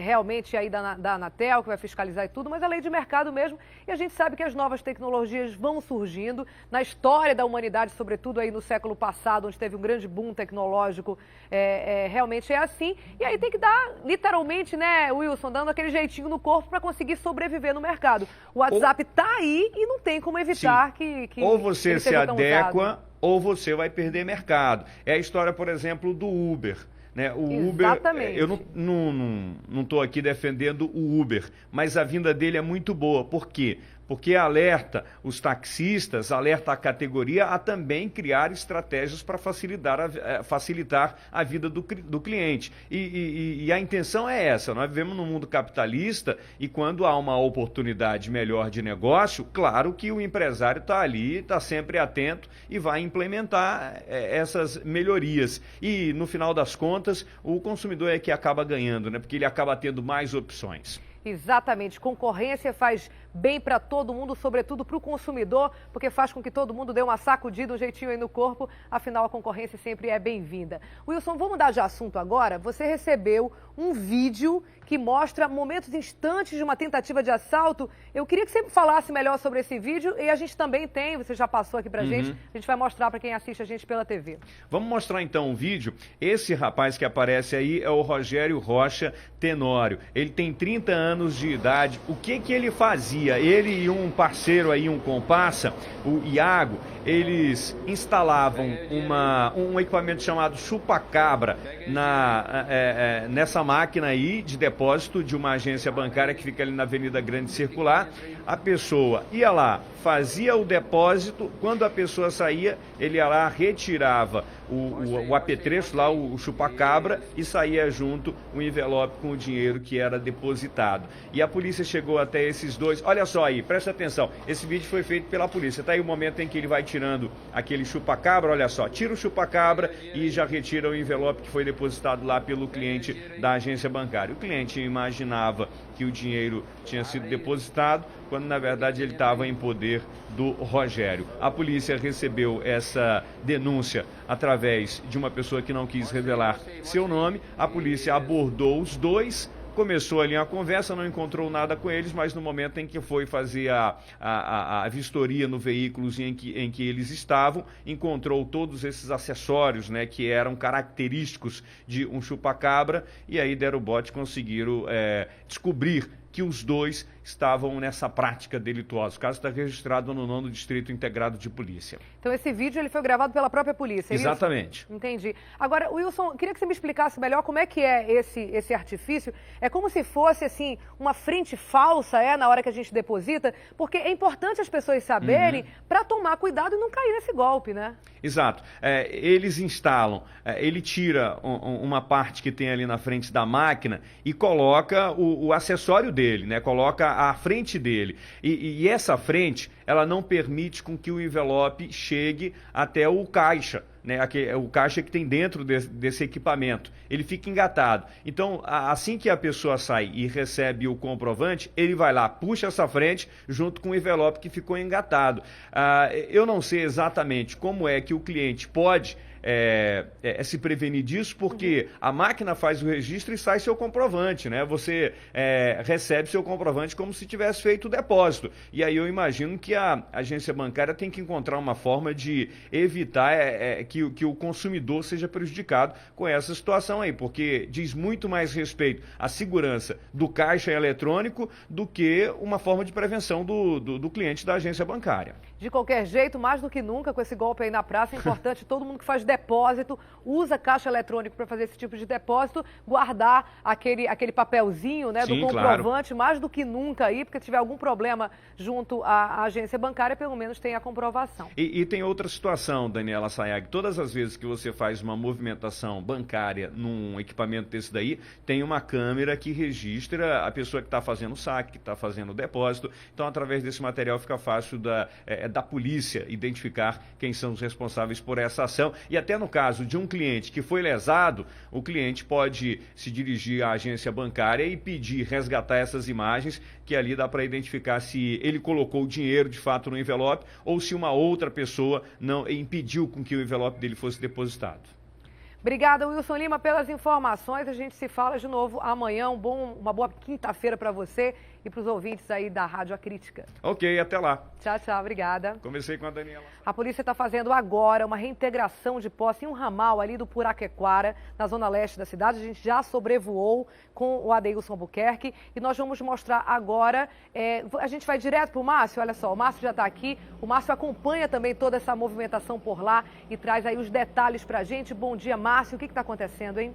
S1: realmente aí da Anatel que vai fiscalizar e tudo, mas a lei de mercado mesmo. E a gente sabe que as novas tecnologias vão surgindo na história da humanidade, sobretudo aí no século passado, onde teve um grande boom tecnológico, realmente é assim. E aí tem que dar, literalmente, né, Wilson, dando aquele jeitinho no corpo para conseguir sobreviver no mercado. O WhatsApp está aí e não tem como evitar que
S17: ou você se adequa, ou você vai perder mercado. É a história, por exemplo, do Uber. Né? O Uber, eu não estou aqui defendendo o Uber, mas a vinda dele é muito boa. Por quê? Porque alerta os taxistas, alerta a categoria a também criar estratégias para facilitar a vida do cliente. E a intenção é essa, nós vivemos num mundo capitalista e quando há uma oportunidade melhor de negócio, claro que o empresário está ali, está sempre atento e vai implementar essas melhorias. E no final das contas, o consumidor é que acaba ganhando, né? Porque ele acaba tendo mais opções.
S1: Exatamente, concorrência faz bem para todo mundo, sobretudo para o consumidor, porque faz com que todo mundo dê uma sacudida, um jeitinho aí no corpo, afinal a concorrência sempre é bem-vinda. Wilson, vamos mudar de assunto agora. Você recebeu um vídeo que mostra momentos instantes de uma tentativa de assalto. Eu queria que você falasse melhor sobre esse vídeo e a gente também tem, você já passou aqui pra gente, a gente vai mostrar para quem assiste a gente pela TV.
S17: Vamos mostrar então um vídeo. Esse rapaz que aparece aí é o Rogério Rocha Tenório. Ele tem 30 anos de idade. O que ele fazia? saía, ele e um parceiro aí, um comparsa, o Iago, eles instalavam um equipamento chamado chupa-cabra nessa máquina aí de depósito de uma agência bancária que fica ali na Avenida Grande Circular. A pessoa ia lá, fazia o depósito, quando a pessoa saía, ele ia lá, retirava o apetrecho lá, o chupa-cabra, e saía junto o envelope com o dinheiro que era depositado. E a polícia chegou até esses dois. Olha só aí, presta atenção, esse vídeo foi feito pela polícia. Tá aí o momento em que ele vai tirando aquele chupa-cabra, olha só, tira o chupa-cabra e já retira o envelope que foi depositado lá pelo cliente da agência bancária. O cliente imaginava que o dinheiro tinha sido depositado, quando na verdade ele estava em poder do Rogério. A polícia recebeu essa denúncia através de uma pessoa que não quis revelar seu nome. A polícia abordou os dois, começou ali uma conversa, não encontrou nada com eles, mas no momento em que foi fazer a vistoria no veículo em que eles estavam, encontrou todos esses acessórios, né, que eram característicos de um chupa-cabra, e aí deram o bote, conseguiram descobrir que os dois estavam nessa prática delituosa. O caso está registrado no 9º Distrito Integrado de Polícia.
S1: Então esse vídeo ele foi gravado pela própria polícia, é
S17: Exatamente.
S1: Isso? Entendi. Agora, Wilson, queria que você me explicasse melhor como é que é esse artifício. É como se fosse, assim, uma frente falsa, na hora que a gente deposita, porque é importante as pessoas saberem para tomar cuidado e não cair nesse golpe, né?
S17: Exato. Eles instalam, ele tira uma parte que tem ali na frente da máquina e coloca o acessório dele, né? Coloca a frente dele. E essa frente, ela não permite com que o envelope chegue até o caixa, né? O caixa que tem dentro desse equipamento. Ele fica engatado. Então, assim que a pessoa sai e recebe o comprovante, ele vai lá, puxa essa frente junto com o envelope que ficou engatado. Eu não sei exatamente como é que o cliente pode se prevenir disso, porque a máquina faz o registro e sai seu comprovante, né? Você recebe seu comprovante como se tivesse feito o depósito. E aí eu imagino que a agência bancária tem que encontrar uma forma de evitar que o consumidor seja prejudicado com essa situação aí, porque diz muito mais respeito à segurança do caixa eletrônico do que uma forma de prevenção do cliente da agência bancária.
S1: De qualquer jeito, mais do que nunca, com esse golpe aí na praça, é importante todo mundo que faz depósito, usa caixa eletrônico para fazer esse tipo de depósito, guardar aquele papelzinho, né, do comprovante, claro, mais do que nunca aí, porque se tiver algum problema junto à agência bancária, pelo menos tem a comprovação.
S17: E tem outra situação, Daniela Sayag, todas as vezes que você faz uma movimentação bancária num equipamento desse daí, tem uma câmera que registra a pessoa que está fazendo o saque, que está fazendo o depósito, então através desse material fica fácil da polícia identificar quem são os responsáveis por essa ação. E até no caso de um cliente que foi lesado, o cliente pode se dirigir à agência bancária e pedir resgatar essas imagens, que ali dá para identificar se ele colocou o dinheiro de fato no envelope ou se uma outra pessoa não impediu com que o envelope dele fosse depositado.
S1: Obrigada, Wilson Lima, pelas informações. A gente se fala de novo amanhã. Uma boa quinta-feira para você e para os ouvintes aí da Rádio A Crítica.
S17: Ok, até lá.
S1: Tchau, tchau. Obrigada.
S17: Conversei com a Daniela.
S1: A polícia está fazendo agora uma reintegração de posse em um ramal ali do Puraquequara, na zona leste da cidade. A gente já sobrevoou com o Adeilson Albuquerque e nós vamos mostrar agora. A gente vai direto para o Márcio. Olha só, o Márcio já está aqui. O Márcio acompanha também toda essa movimentação por lá e traz aí os detalhes para a gente. Bom dia, Márcio. O que está acontecendo, hein?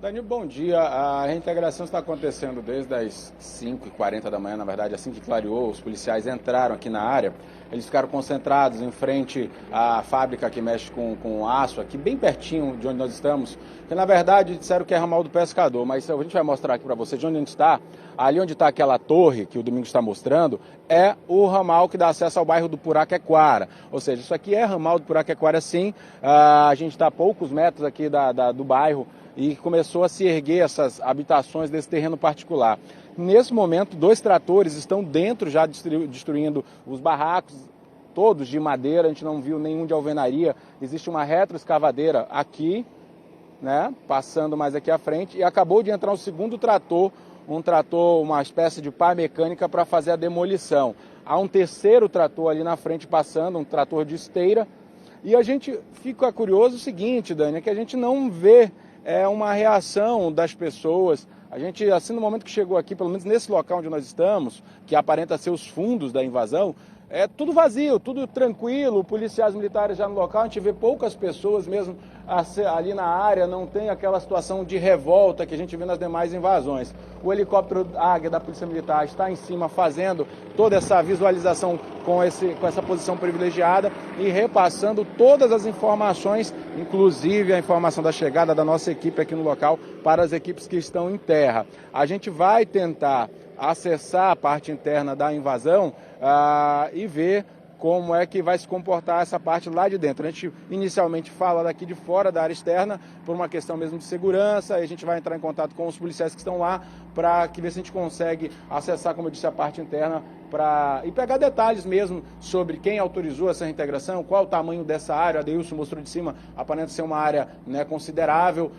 S18: Danilo, bom dia. A reintegração está acontecendo desde as 5h40 da manhã, na verdade, assim que clareou, os policiais entraram aqui na área. Eles ficaram concentrados em frente à fábrica que mexe com aço, aqui bem pertinho de onde nós estamos, que na verdade disseram que é ramal do pescador, mas a gente vai mostrar aqui para você de onde a gente está. Ali onde está aquela torre que o Domingos está mostrando, é o ramal que dá acesso ao bairro do Puraquequara. Ou seja, isso aqui é ramal do Puraquequara, sim. A gente está a poucos metros aqui do bairro e começou a se erguer essas habitações desse terreno particular. Nesse momento, 2 tratores estão dentro já destruindo os barracos, todos de madeira, a gente não viu nenhum de alvenaria. Existe uma retroescavadeira aqui, né, passando mais aqui à frente, e acabou de entrar um segundo trator, uma espécie de pá mecânica para fazer a demolição. Há um terceiro trator ali na frente passando, um trator de esteira. E a gente fica curioso o seguinte, Dani, é que a gente não vê é uma reação das pessoas. A gente, assim, no momento que chegou aqui, pelo menos nesse local onde nós estamos, que aparenta ser os fundos da invasão, é tudo vazio, tudo tranquilo, policiais militares já no local, a gente vê poucas pessoas mesmo ali na área, não tem aquela situação de revolta que a gente vê nas demais invasões. O helicóptero Águia da Polícia Militar está em cima fazendo toda essa visualização com essa posição privilegiada e repassando todas as informações, inclusive a informação da chegada da nossa equipe aqui no local para as equipes que estão em terra. A gente vai tentar acessar a parte interna da invasão e ver como é que vai se comportar essa parte lá de dentro. A gente inicialmente fala daqui de fora da área externa por uma questão mesmo de segurança, e a gente vai entrar em contato com os policiais que estão lá para ver se a gente consegue acessar, como eu disse, a parte interna e pegar detalhes mesmo sobre quem autorizou essa reintegração, qual o tamanho dessa área. A Adeilson mostrou de cima, aparenta ser uma área, né, considerável,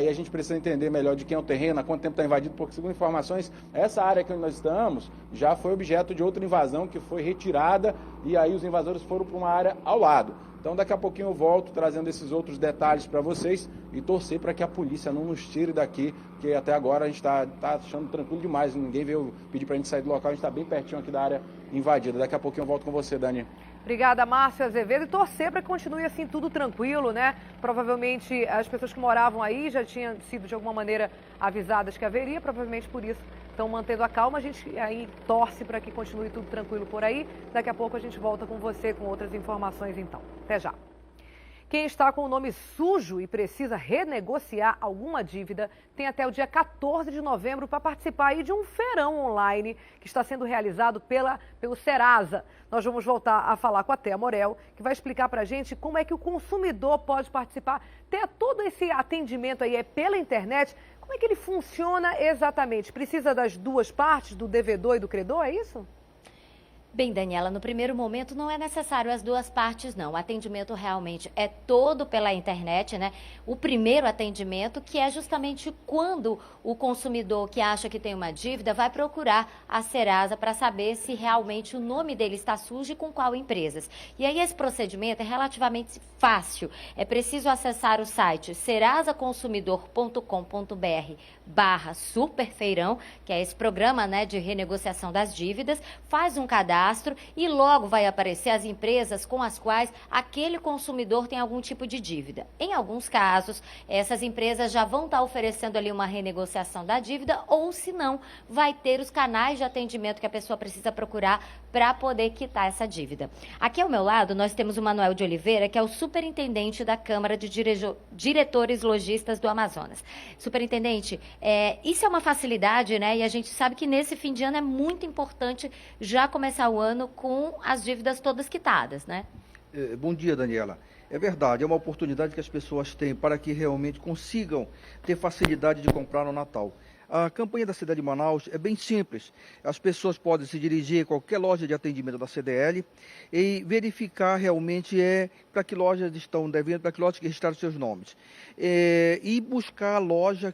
S18: e a gente precisa entender melhor de quem é o terreno, há quanto tempo está invadido, porque segundo informações, essa área que nós estamos já foi objeto de outra invasão que foi retirada, e aí os invasores foram para uma área ao lado. Então daqui a pouquinho eu volto trazendo esses outros detalhes para vocês e torcer para que a polícia não nos tire daqui, que até agora a gente está achando tranquilo demais, ninguém veio pedir para a gente sair do local, a gente está bem pertinho aqui da área invadida. Daqui a pouquinho eu volto com você, Dani.
S1: Obrigada, Márcio Azevedo, e torcer para que continue assim tudo tranquilo, né? Provavelmente as pessoas que moravam aí já tinham sido de alguma maneira avisadas que haveria, provavelmente por isso estão mantendo a calma. A gente aí torce para que continue tudo tranquilo por aí. Daqui a pouco a gente volta com você com outras informações então. Até já. Quem está com o nome sujo e precisa renegociar alguma dívida tem até o dia 14 de novembro para participar aí de um feirão online que está sendo realizado pelo Serasa. Nós vamos voltar a falar com a Thea Morel, que vai explicar para a gente como é que o consumidor pode participar. Ter todo esse atendimento aí pela internet, como é que ele funciona exatamente? Precisa das duas partes, do devedor e do credor, é isso?
S15: Bem, Daniela, no primeiro momento não é necessário as duas partes, não. O atendimento realmente é todo pela internet, né? O primeiro atendimento, que é justamente quando o consumidor que acha que tem uma dívida vai procurar a Serasa para saber se realmente o nome dele está sujo e com qual empresas. E aí esse procedimento é relativamente fácil. É preciso acessar o site serasaconsumidor.com.br/superfeirão, que é esse programa, né, de renegociação das dívidas, faz um cadastro e logo vai aparecer as empresas com as quais aquele consumidor tem algum tipo de dívida. Em alguns casos, essas empresas já vão estar oferecendo ali uma renegociação da dívida, ou se não, vai ter os canais de atendimento que a pessoa precisa procurar para poder quitar essa dívida. Aqui ao meu lado, nós temos o Manuel de Oliveira, que é o superintendente da Câmara de Diretores Lojistas do Amazonas. Superintendente, isso é uma facilidade, né? E a gente sabe que nesse fim de ano é muito importante já começar o ano com as dívidas todas quitadas, né?
S19: Bom dia, Daniela. É verdade, é uma oportunidade que as pessoas têm para que realmente consigam ter facilidade de comprar no Natal. A campanha da cidade de Manaus é bem simples. As pessoas podem se dirigir a qualquer loja de atendimento da CDL e verificar realmente para que lojas estão devendo, para que lojas que registraram seus nomes. E buscar a loja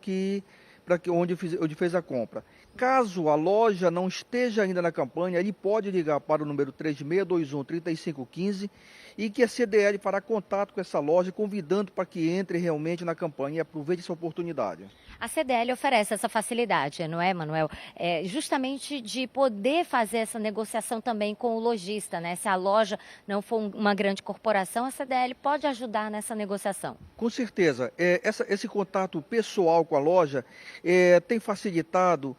S19: onde fez a compra. Caso a loja não esteja ainda na campanha, ele pode ligar para o número 3621-3515 e que a CDL fará contato com essa loja, convidando para que entre realmente na campanha e aproveite essa oportunidade.
S15: A CDL oferece essa facilidade, não é, Manuel? Justamente de poder fazer essa negociação também com o lojista, né? Se a loja não for uma grande corporação, a CDL pode ajudar nessa negociação.
S19: Com certeza. Esse contato pessoal com a loja tem facilitado,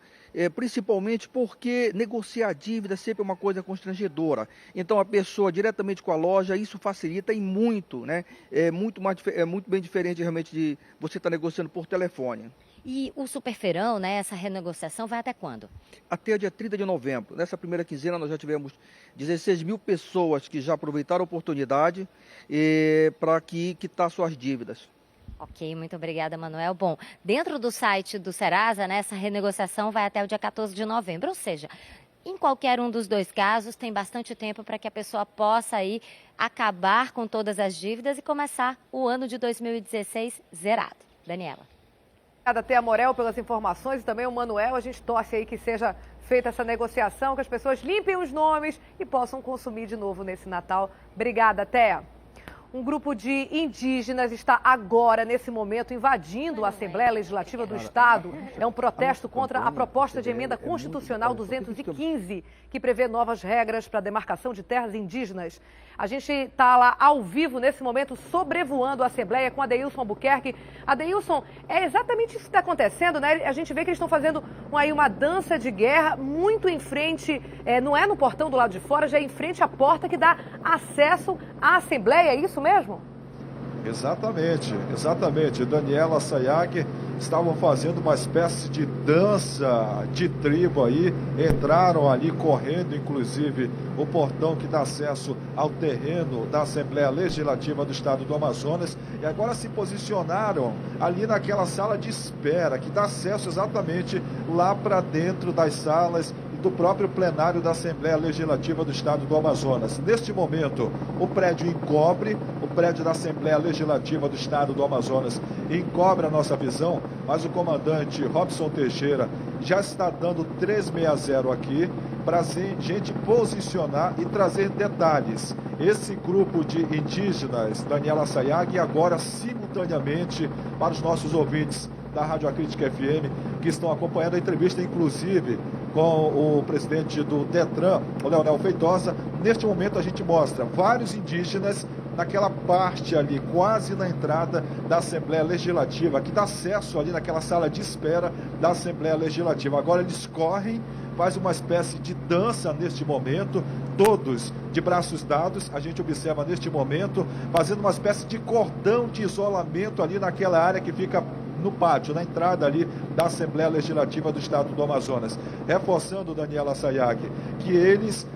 S19: principalmente porque negociar dívida sempre é uma coisa constrangedora. Então a pessoa diretamente com a loja, isso facilita e muito, né? É muito bem diferente realmente de você estar negociando por telefone.
S15: E o Superfeirão, né, essa renegociação vai até quando?
S19: Até o dia 30 de novembro. Nessa primeira quinzena nós já tivemos 16 mil pessoas que já aproveitaram a oportunidade para quitar suas dívidas.
S15: Ok, muito obrigada, Manuel. Bom, dentro do site do Serasa, né, essa renegociação vai até o dia 14 de novembro, ou seja, em qualquer um dos dois casos, tem bastante tempo para que a pessoa possa aí acabar com todas as dívidas e começar o ano de 2016 zerado. Daniela.
S1: Obrigada, Thea Morel, pelas informações, e também o Manuel. A gente torce aí que seja feita essa negociação, que as pessoas limpem os nomes e possam consumir de novo nesse Natal. Obrigada, Thea. Um grupo de indígenas está agora, nesse momento, invadindo a Assembleia Legislativa do Estado. É um protesto contra a proposta de emenda constitucional 215, que prevê novas regras para a demarcação de terras indígenas. A gente está lá ao vivo, nesse momento, sobrevoando a Assembleia com Adeilson Albuquerque. Adeilson, é exatamente isso que está acontecendo, né? A gente vê que eles estão fazendo aí uma dança de guerra muito em frente, não é no portão do lado de fora, já é em frente à porta que dá acesso à Assembleia, é isso mesmo?
S2: Exatamente. Daniela Sayag estavam fazendo uma espécie de dança de tribo aí, entraram ali correndo, inclusive, o portão que dá acesso ao terreno da Assembleia Legislativa do Estado do Amazonas, e agora se posicionaram ali naquela sala de espera, que dá acesso exatamente lá para dentro das salas do próprio plenário da Assembleia Legislativa do Estado do Amazonas. Neste momento, o prédio encobre, o prédio da Assembleia Legislativa do Estado do Amazonas encobre a nossa visão, mas o comandante Robson Teixeira já está dando 360 aqui para a gente posicionar e trazer detalhes. Esse grupo de indígenas, Daniela Sayag, agora simultaneamente para os nossos ouvintes da Rádio Acrítica FM, que estão acompanhando a entrevista, inclusive, com o presidente do Detran, o Leonel Feitosa. Neste momento a gente mostra vários indígenas naquela parte ali, quase na entrada da Assembleia Legislativa, que dá acesso ali naquela sala de espera da Assembleia Legislativa. Agora eles correm, faz uma espécie de dança neste momento, todos de braços dados, a gente observa neste momento, fazendo uma espécie de cordão de isolamento ali naquela área que fica no pátio, na entrada ali da Assembleia Legislativa do Estado do Amazonas. Reforçando, Daniela Sayag, que eles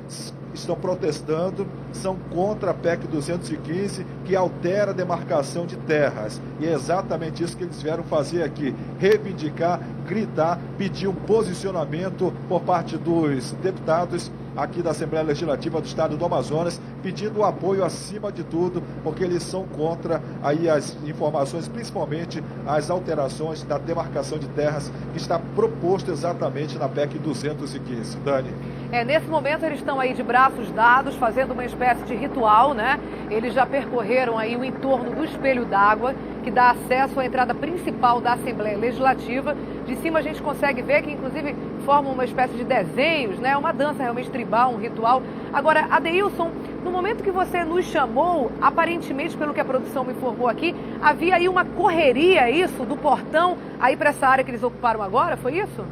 S2: estão protestando, são contra a PEC 215, que altera a demarcação de terras. E é exatamente isso que eles vieram fazer aqui, reivindicar, gritar, pedir um posicionamento por parte dos deputados aqui da Assembleia Legislativa do Estado do Amazonas, pedindo o apoio acima de tudo, porque eles são contra aí as informações, principalmente as alterações da demarcação de terras que está proposto exatamente na PEC 215. Dani.
S1: Nesse momento eles estão aí de braços dados, fazendo uma espécie de ritual, né? Eles já percorreram aí o entorno do espelho d'água, que dá acesso à entrada principal da Assembleia Legislativa. De cima a gente consegue ver que, inclusive, formam uma espécie de desenhos, né? Uma dança realmente tribal, um ritual. Agora, Adeilson, no momento que você nos chamou, aparentemente, pelo que a produção me informou aqui, havia aí uma correria, isso, do portão aí para essa área que eles ocuparam agora, foi isso?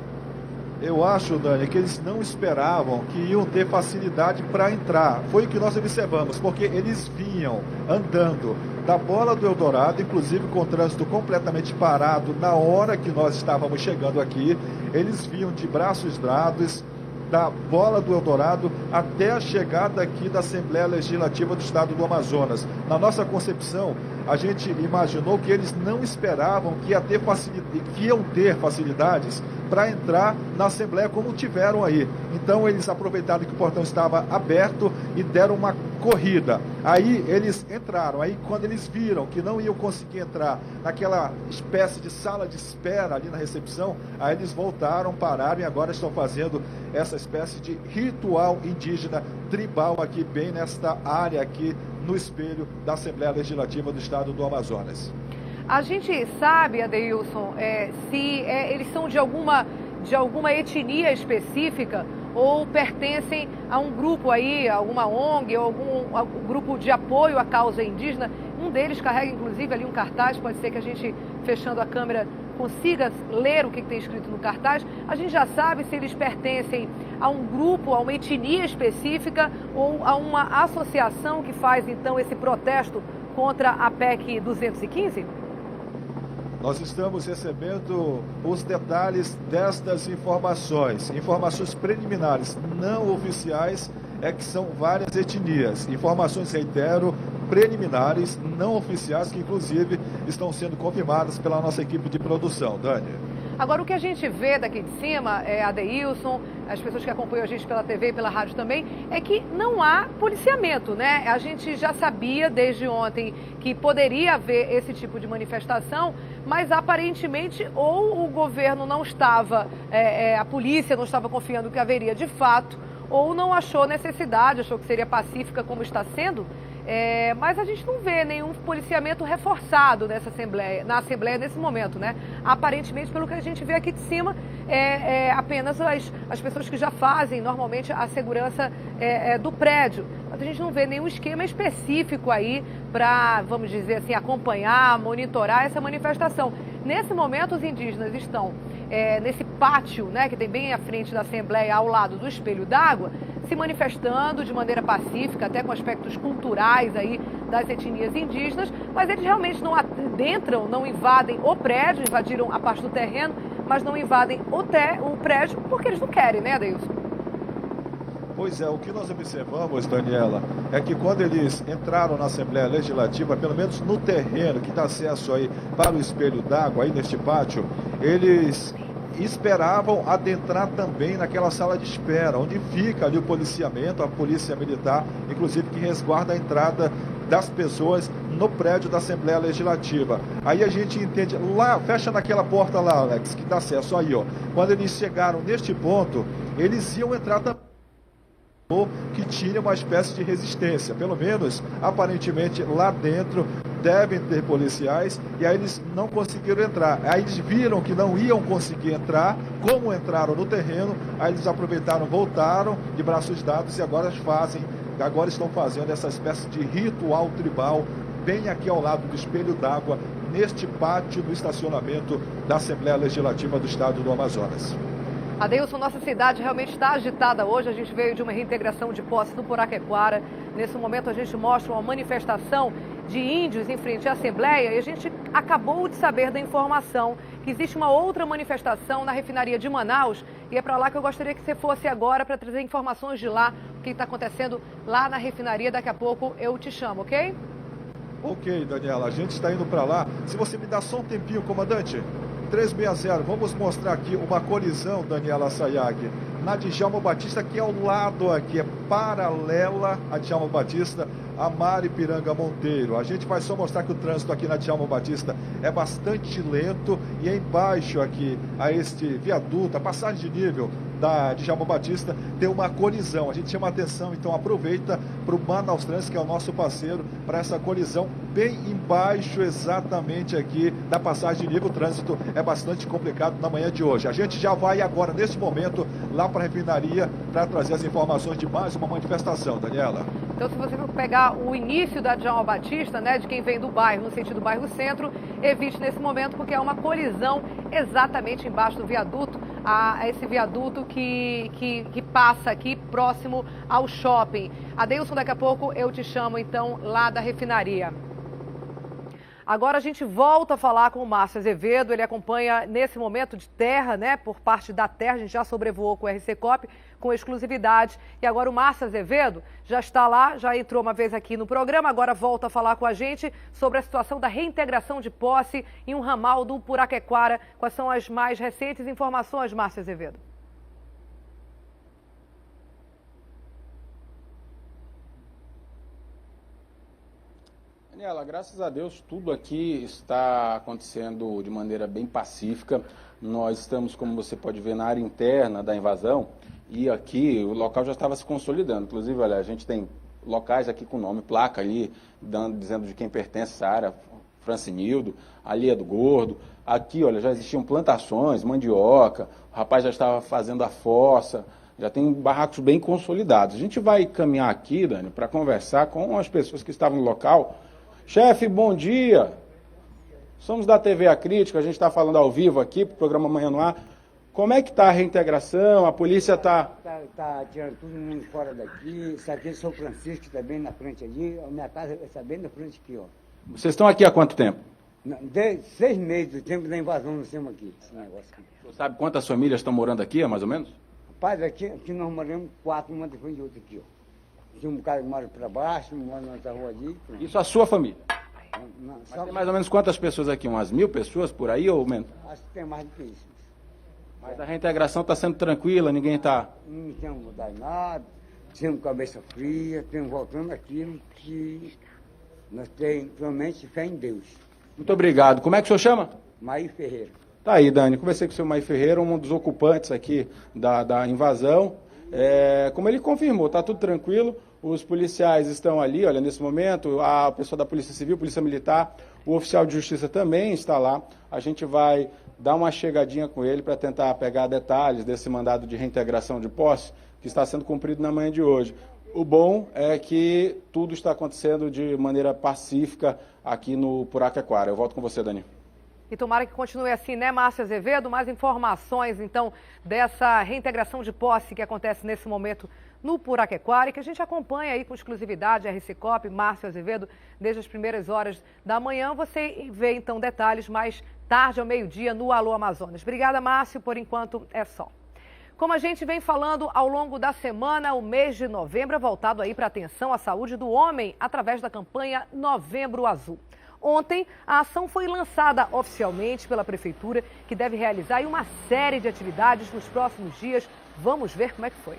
S2: Eu acho, Dani, que eles não esperavam que iam ter facilidade para entrar. Foi o que nós observamos, porque eles vinham andando da Bola do Eldorado, inclusive com o trânsito completamente parado na hora que nós estávamos chegando aqui. Eles vinham de braços dados da Bola do Eldorado até a chegada aqui da Assembleia Legislativa do Estado do Amazonas. Na nossa concepção, a gente imaginou que eles não esperavam que iam ter facilidades para entrar na Assembleia como tiveram aí. Então eles aproveitaram que o portão estava aberto e deram uma corrida. Aí eles entraram. Aí quando eles viram que não iam conseguir entrar naquela espécie de sala de espera ali na recepção, aí eles voltaram, pararam e agora estão fazendo essa espécie de ritual indígena tribal aqui bem nesta área aqui no espelho da Assembleia Legislativa do Estado do Amazonas.
S1: A gente sabe, Adeilson, se eles são de alguma etnia específica ou pertencem a um grupo aí, alguma ONG ou algum grupo de apoio à causa indígena. Um deles carrega, inclusive, ali um cartaz, pode ser que a gente, fechando a câmera, consiga ler o que tem escrito no cartaz. A gente já sabe se eles pertencem a um grupo, a uma etnia específica ou a uma associação que faz, então, esse protesto contra a PEC 215?
S2: Nós estamos recebendo os detalhes destas informações preliminares, não oficiais, que são várias etnias. Informações, reitero, preliminares, não oficiais, que inclusive estão sendo confirmadas pela nossa equipe de produção. Dani.
S1: Agora, o que a gente vê daqui de cima, Adeilson, as pessoas que acompanham a gente pela TV e pela rádio também, é que não há policiamento, né? A gente já sabia desde ontem que poderia haver esse tipo de manifestação, mas aparentemente ou o governo não estava, a polícia não estava confiando que haveria de fato, ou não achou necessidade, achou que seria pacífica como está sendo. Mas a gente não vê nenhum policiamento reforçado na Assembleia nesse momento, né? Aparentemente, pelo que a gente vê aqui de cima, apenas as pessoas que já fazem normalmente a segurança do prédio. Mas a gente não vê nenhum esquema específico aí para, vamos dizer assim, acompanhar, monitorar essa manifestação. Nesse momento, os indígenas estão nesse pátio, né, que tem bem à frente da Assembleia, ao lado do Espelho d'Água, se manifestando de maneira pacífica, até com aspectos culturais aí das etnias indígenas, mas eles realmente não adentram, não invadem o prédio, invadiram a parte do terreno, mas não invadem o prédio porque eles não querem, né, Adeilson?
S2: Pois é, o que nós observamos, Daniela, é que quando eles entraram na Assembleia Legislativa, pelo menos no terreno que dá acesso aí para o Espelho d'Água, aí neste pátio, eles esperavam adentrar também naquela sala de espera, onde fica ali o policiamento, a polícia militar, inclusive que resguarda a entrada das pessoas no prédio da Assembleia Legislativa. Aí a gente entende, lá, fecha naquela porta lá, Alex, que dá acesso aí, ó. Quando eles chegaram neste ponto, eles iam entrar também, que tinha uma espécie de resistência, pelo menos aparentemente lá dentro devem ter policiais, e aí eles não conseguiram entrar. Aí eles viram que não iam conseguir entrar, como entraram no terreno, aí eles aproveitaram, voltaram de braços dados e agora estão fazendo essa espécie de ritual tribal bem aqui ao lado do Espelho d'Água, neste pátio do estacionamento da Assembleia Legislativa do Estado do Amazonas.
S1: Adeilson, nossa cidade realmente está agitada hoje. A gente veio de uma reintegração de posse no Puraquequara. Nesse momento a gente mostra uma manifestação de índios em frente à Assembleia e a gente acabou de saber da informação que existe uma outra manifestação na refinaria de Manaus e é para lá que eu gostaria que você fosse agora para trazer informações de lá, o que está acontecendo lá na refinaria. Daqui a pouco eu te chamo, ok?
S2: Ok, Daniela, a gente está indo para lá. Se você me dá só um tempinho, comandante. 360, vamos mostrar aqui uma colisão, Daniela Sayag, na Djalma Batista, que é ao lado aqui, é paralela a Djalma Batista, a Maripiranga Monteiro. A gente vai só mostrar que o trânsito aqui na Djalma Batista é bastante lento e embaixo aqui, a este viaduto, a passagem de nível da Djalma Batista, tem uma colisão. A gente chama a atenção, então aproveita para o Manaus Trans, que é o nosso parceiro, para essa colisão bem embaixo, exatamente aqui da passagem de nível. O trânsito é bastante complicado na manhã de hoje. A gente já vai agora, nesse momento, lá para a refinaria para trazer as informações de mais uma manifestação, Daniela.
S1: Então, se você for pegar o início da Djalma Batista, né, de quem vem do bairro, no sentido bairro centro, evite nesse momento, porque é uma colisão exatamente embaixo do viaduto, esse viaduto que passa aqui próximo ao shopping. Adeilson, daqui a pouco eu te chamo, então, lá da refinaria. Agora a gente volta a falar com o Márcio Azevedo, ele acompanha nesse momento de terra, né, por parte da terra, a gente já sobrevoou com o RC Cop, com exclusividade. E agora o Márcio Azevedo já está lá, já entrou uma vez aqui no programa, agora volta a falar com a gente sobre a situação da reintegração de posse em um ramal do Puraquequara. Quais são as mais recentes informações, Márcio Azevedo?
S18: Daniela, graças a Deus, tudo aqui está acontecendo de maneira bem pacífica. Nós estamos, como você pode ver, na área interna da invasão e aqui o local já estava se consolidando. Inclusive, olha, a gente tem locais aqui com nome, placa ali, dizendo de quem pertence essa área, Francinildo, ali é do Gordo. Aqui, olha, já existiam plantações, mandioca, o rapaz já estava fazendo a fossa, já tem barracos bem consolidados. A gente vai caminhar aqui, Dani, para conversar com as pessoas que estavam no local. Chefe, bom dia. Somos da TV A Crítica, a gente está falando ao vivo aqui para o programa Manhã no Ar. Como é que está a reintegração? A polícia está...
S20: Está tirando todo mundo fora daqui. Isso aqui é São Francisco, que está bem na frente ali. A minha casa está bem na frente aqui, ó.
S18: Vocês estão aqui há quanto tempo?
S20: De 6 meses do tempo da invasão nós temos aqui, esse negócio aqui.
S18: Você sabe quantas famílias estão morando aqui, mais ou menos?
S20: Rapaz, aqui nós moramos 4, uma depois de outra aqui, ó. Tem um cara que mora para baixo, mora na outra rua ali.
S18: Isso a sua família?
S20: Não,
S18: mas tem mais ou menos quantas pessoas aqui? Umas 1.000 pessoas por aí ou menos?
S20: Acho que tem mais do que isso.
S18: Mas a reintegração está sendo tranquila, ninguém está...
S20: Não temos mudado nada, temos cabeça fria, temos voltando aquilo que nós temos realmente fé em Deus.
S18: Muito obrigado. Como é que o senhor chama?
S20: Maí Ferreira.
S18: Tá aí, Dani. Conversei com o senhor Maí Ferreira, um dos ocupantes aqui da invasão. Como ele confirmou, está tudo tranquilo, os policiais estão ali, olha, nesse momento, a pessoa da Polícia Civil, Polícia Militar, o oficial de justiça também está lá. A gente vai dar uma chegadinha com ele para tentar pegar detalhes desse mandado de reintegração de posse que está sendo cumprido na manhã de hoje. O bom é que tudo está acontecendo de maneira pacífica aqui no Puraquequara. Eu volto com você, Dani.
S1: E tomara que continue assim, né, Márcio Azevedo? Mais informações, então, dessa reintegração de posse que acontece nesse momento no Puraquequara e que a gente acompanha aí com exclusividade, a RC Cop, Márcio Azevedo, desde as primeiras horas da manhã. Você vê, então, detalhes mais tarde, ao meio-dia, no Alô Amazonas. Obrigada, Márcio. Por enquanto, é só. Como a gente vem falando ao longo da semana, o mês de novembro é voltado aí para a atenção à saúde do homem através da campanha Novembro Azul. Ontem, a ação foi lançada oficialmente pela Prefeitura, que deve realizar aí uma série de atividades nos próximos dias. Vamos ver como é que foi.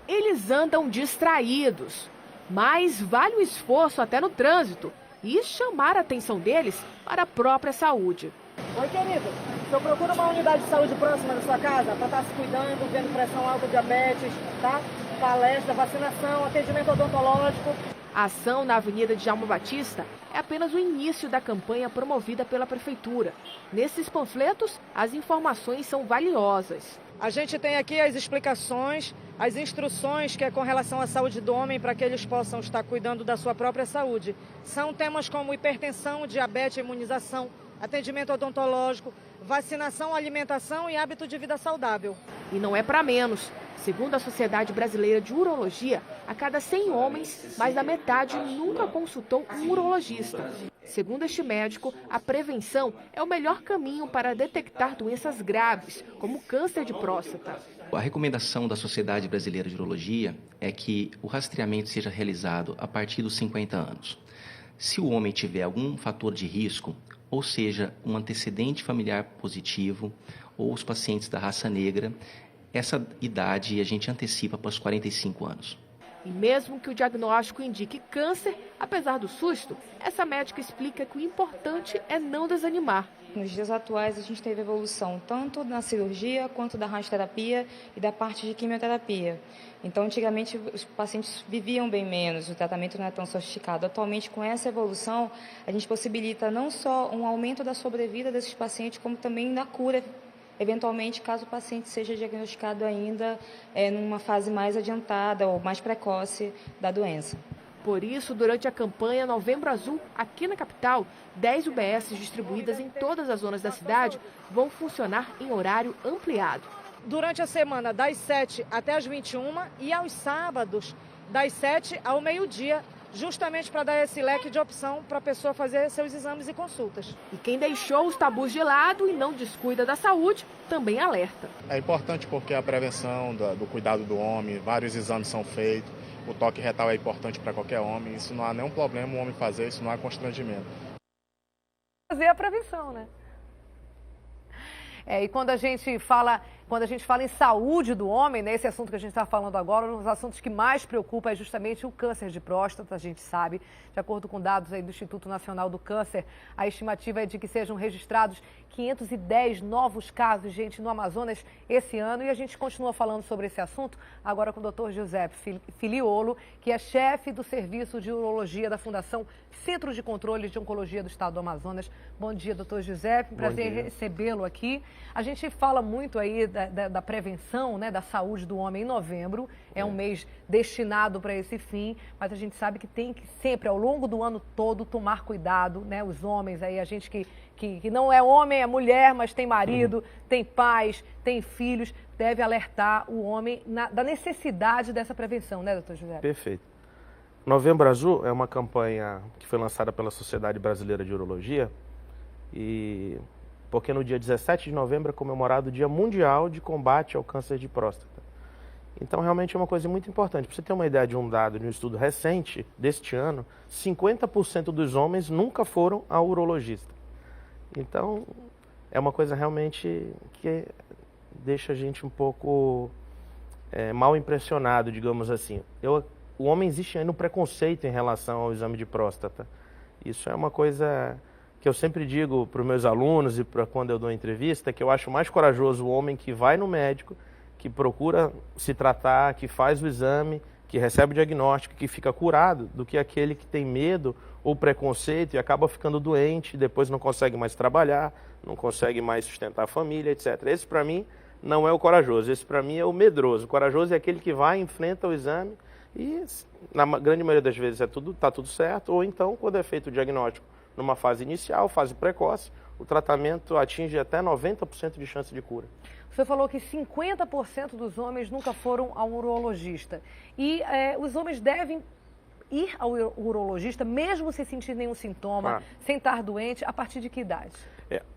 S21: Eles andam distraídos, mas vale o esforço até no trânsito e chamar a atenção deles para a própria saúde.
S22: Oi, querido. O senhor procura uma unidade de saúde próxima da sua casa para estar se cuidando, vendo pressão alta, diabetes, tá? Palestra, vacinação, atendimento odontológico.
S21: A ação na Avenida Djalma Batista é apenas o início da campanha promovida pela Prefeitura. Nesses panfletos, as informações são valiosas.
S22: A gente tem aqui as explicações, as instruções que é com relação à saúde do homem para que eles possam estar cuidando da sua própria saúde. São temas como hipertensão, diabetes, imunização, atendimento odontológico, vacinação, alimentação e hábito de vida saudável.
S21: E não é para menos. Segundo a Sociedade Brasileira de Urologia, a cada 100 homens, mais da metade nunca consultou um urologista. Segundo este médico, a prevenção é o melhor caminho para detectar doenças graves, como câncer de próstata.
S23: A recomendação da Sociedade Brasileira de Urologia é que o rastreamento seja realizado a partir dos 50 anos. Se o homem tiver algum fator de risco, ou seja, um antecedente familiar positivo, ou os pacientes da raça negra, essa idade a gente antecipa para os 45 anos.
S21: E mesmo que o diagnóstico indique câncer, apesar do susto, essa médica explica que o importante é não desanimar.
S24: Nos dias atuais, a gente teve evolução tanto na cirurgia quanto da radioterapia e da parte de quimioterapia. Então, antigamente, os pacientes viviam bem menos, o tratamento não é tão sofisticado. Atualmente, com essa evolução, a gente possibilita não só um aumento da sobrevida desses pacientes, como também da cura, eventualmente, caso o paciente seja diagnosticado ainda numa fase mais adiantada ou mais precoce da doença.
S21: Por isso, durante a campanha Novembro Azul, aqui na capital, 10 UBS distribuídas em todas as zonas da cidade vão funcionar em horário ampliado.
S22: Durante a semana, das 7 até as 21 e aos sábados, das 7 ao meio-dia, justamente para dar esse leque de opção para a pessoa fazer seus exames e consultas.
S21: E quem deixou os tabus de lado e não descuida da saúde, também alerta.
S25: É importante porque a prevenção do cuidado do homem, vários exames são feitos, o toque retal é importante para qualquer homem, isso não há nenhum problema o homem fazer, isso não há constrangimento.
S1: Fazer a prevenção, né? E quando a gente fala em saúde do homem, né, esse assunto que a gente está falando agora, um dos assuntos que mais preocupa é justamente o câncer de próstata, a gente sabe. De acordo com dados aí do Instituto Nacional do Câncer, a estimativa é de que sejam registrados 510 novos casos, gente, no Amazonas esse ano. E a gente continua falando sobre esse assunto agora com o Dr. Giuseppe Filiolo, que é chefe do Serviço de Urologia da Fundação Centro de Controle de Oncologia do Estado do Amazonas. Bom dia, doutor Giuseppe. Prazer em recebê-lo aqui. A gente fala muito aí da prevenção, né, da saúde do homem em novembro. É um mês destinado para esse fim, mas a gente sabe que tem que sempre, ao longo do ano todo, tomar cuidado, né? Os homens aí, a gente que não é homem, é mulher, mas tem marido, tem pais, tem filhos, deve alertar o homem da necessidade dessa prevenção, né, doutor Giuseppe?
S26: Perfeito. Novembro Azul é uma campanha que foi lançada pela Sociedade Brasileira de Urologia porque no dia 17 de novembro é comemorado o Dia Mundial de Combate ao Câncer de Próstata. Então, realmente é uma coisa muito importante. Para você ter uma ideia de um dado de um estudo recente deste ano, 50% dos homens nunca foram ao urologista. Então, é uma coisa realmente que deixa a gente um pouco mal impressionado, digamos assim. O homem existe ainda um preconceito em relação ao exame de próstata. Isso é uma coisa que eu sempre digo para os meus alunos e para quando eu dou entrevista, que eu acho mais corajoso o homem que vai no médico, que procura se tratar, que faz o exame, que recebe o diagnóstico, que fica curado, do que aquele que tem medo ou preconceito e acaba ficando doente, depois não consegue mais trabalhar, não consegue mais sustentar a família, etc. Esse, para mim, não é o corajoso. Esse, para mim, é o medroso. O corajoso é aquele que vai, enfrenta o exame e, na grande maioria das vezes, tá tudo certo. Ou então, quando é feito o diagnóstico numa fase inicial, fase precoce, o tratamento atinge até 90% de chance de cura.
S1: Você falou que 50% dos homens nunca foram ao urologista. E os homens devem ir ao urologista, mesmo sem sentir nenhum sintoma, sem estar doente, a partir de que idade?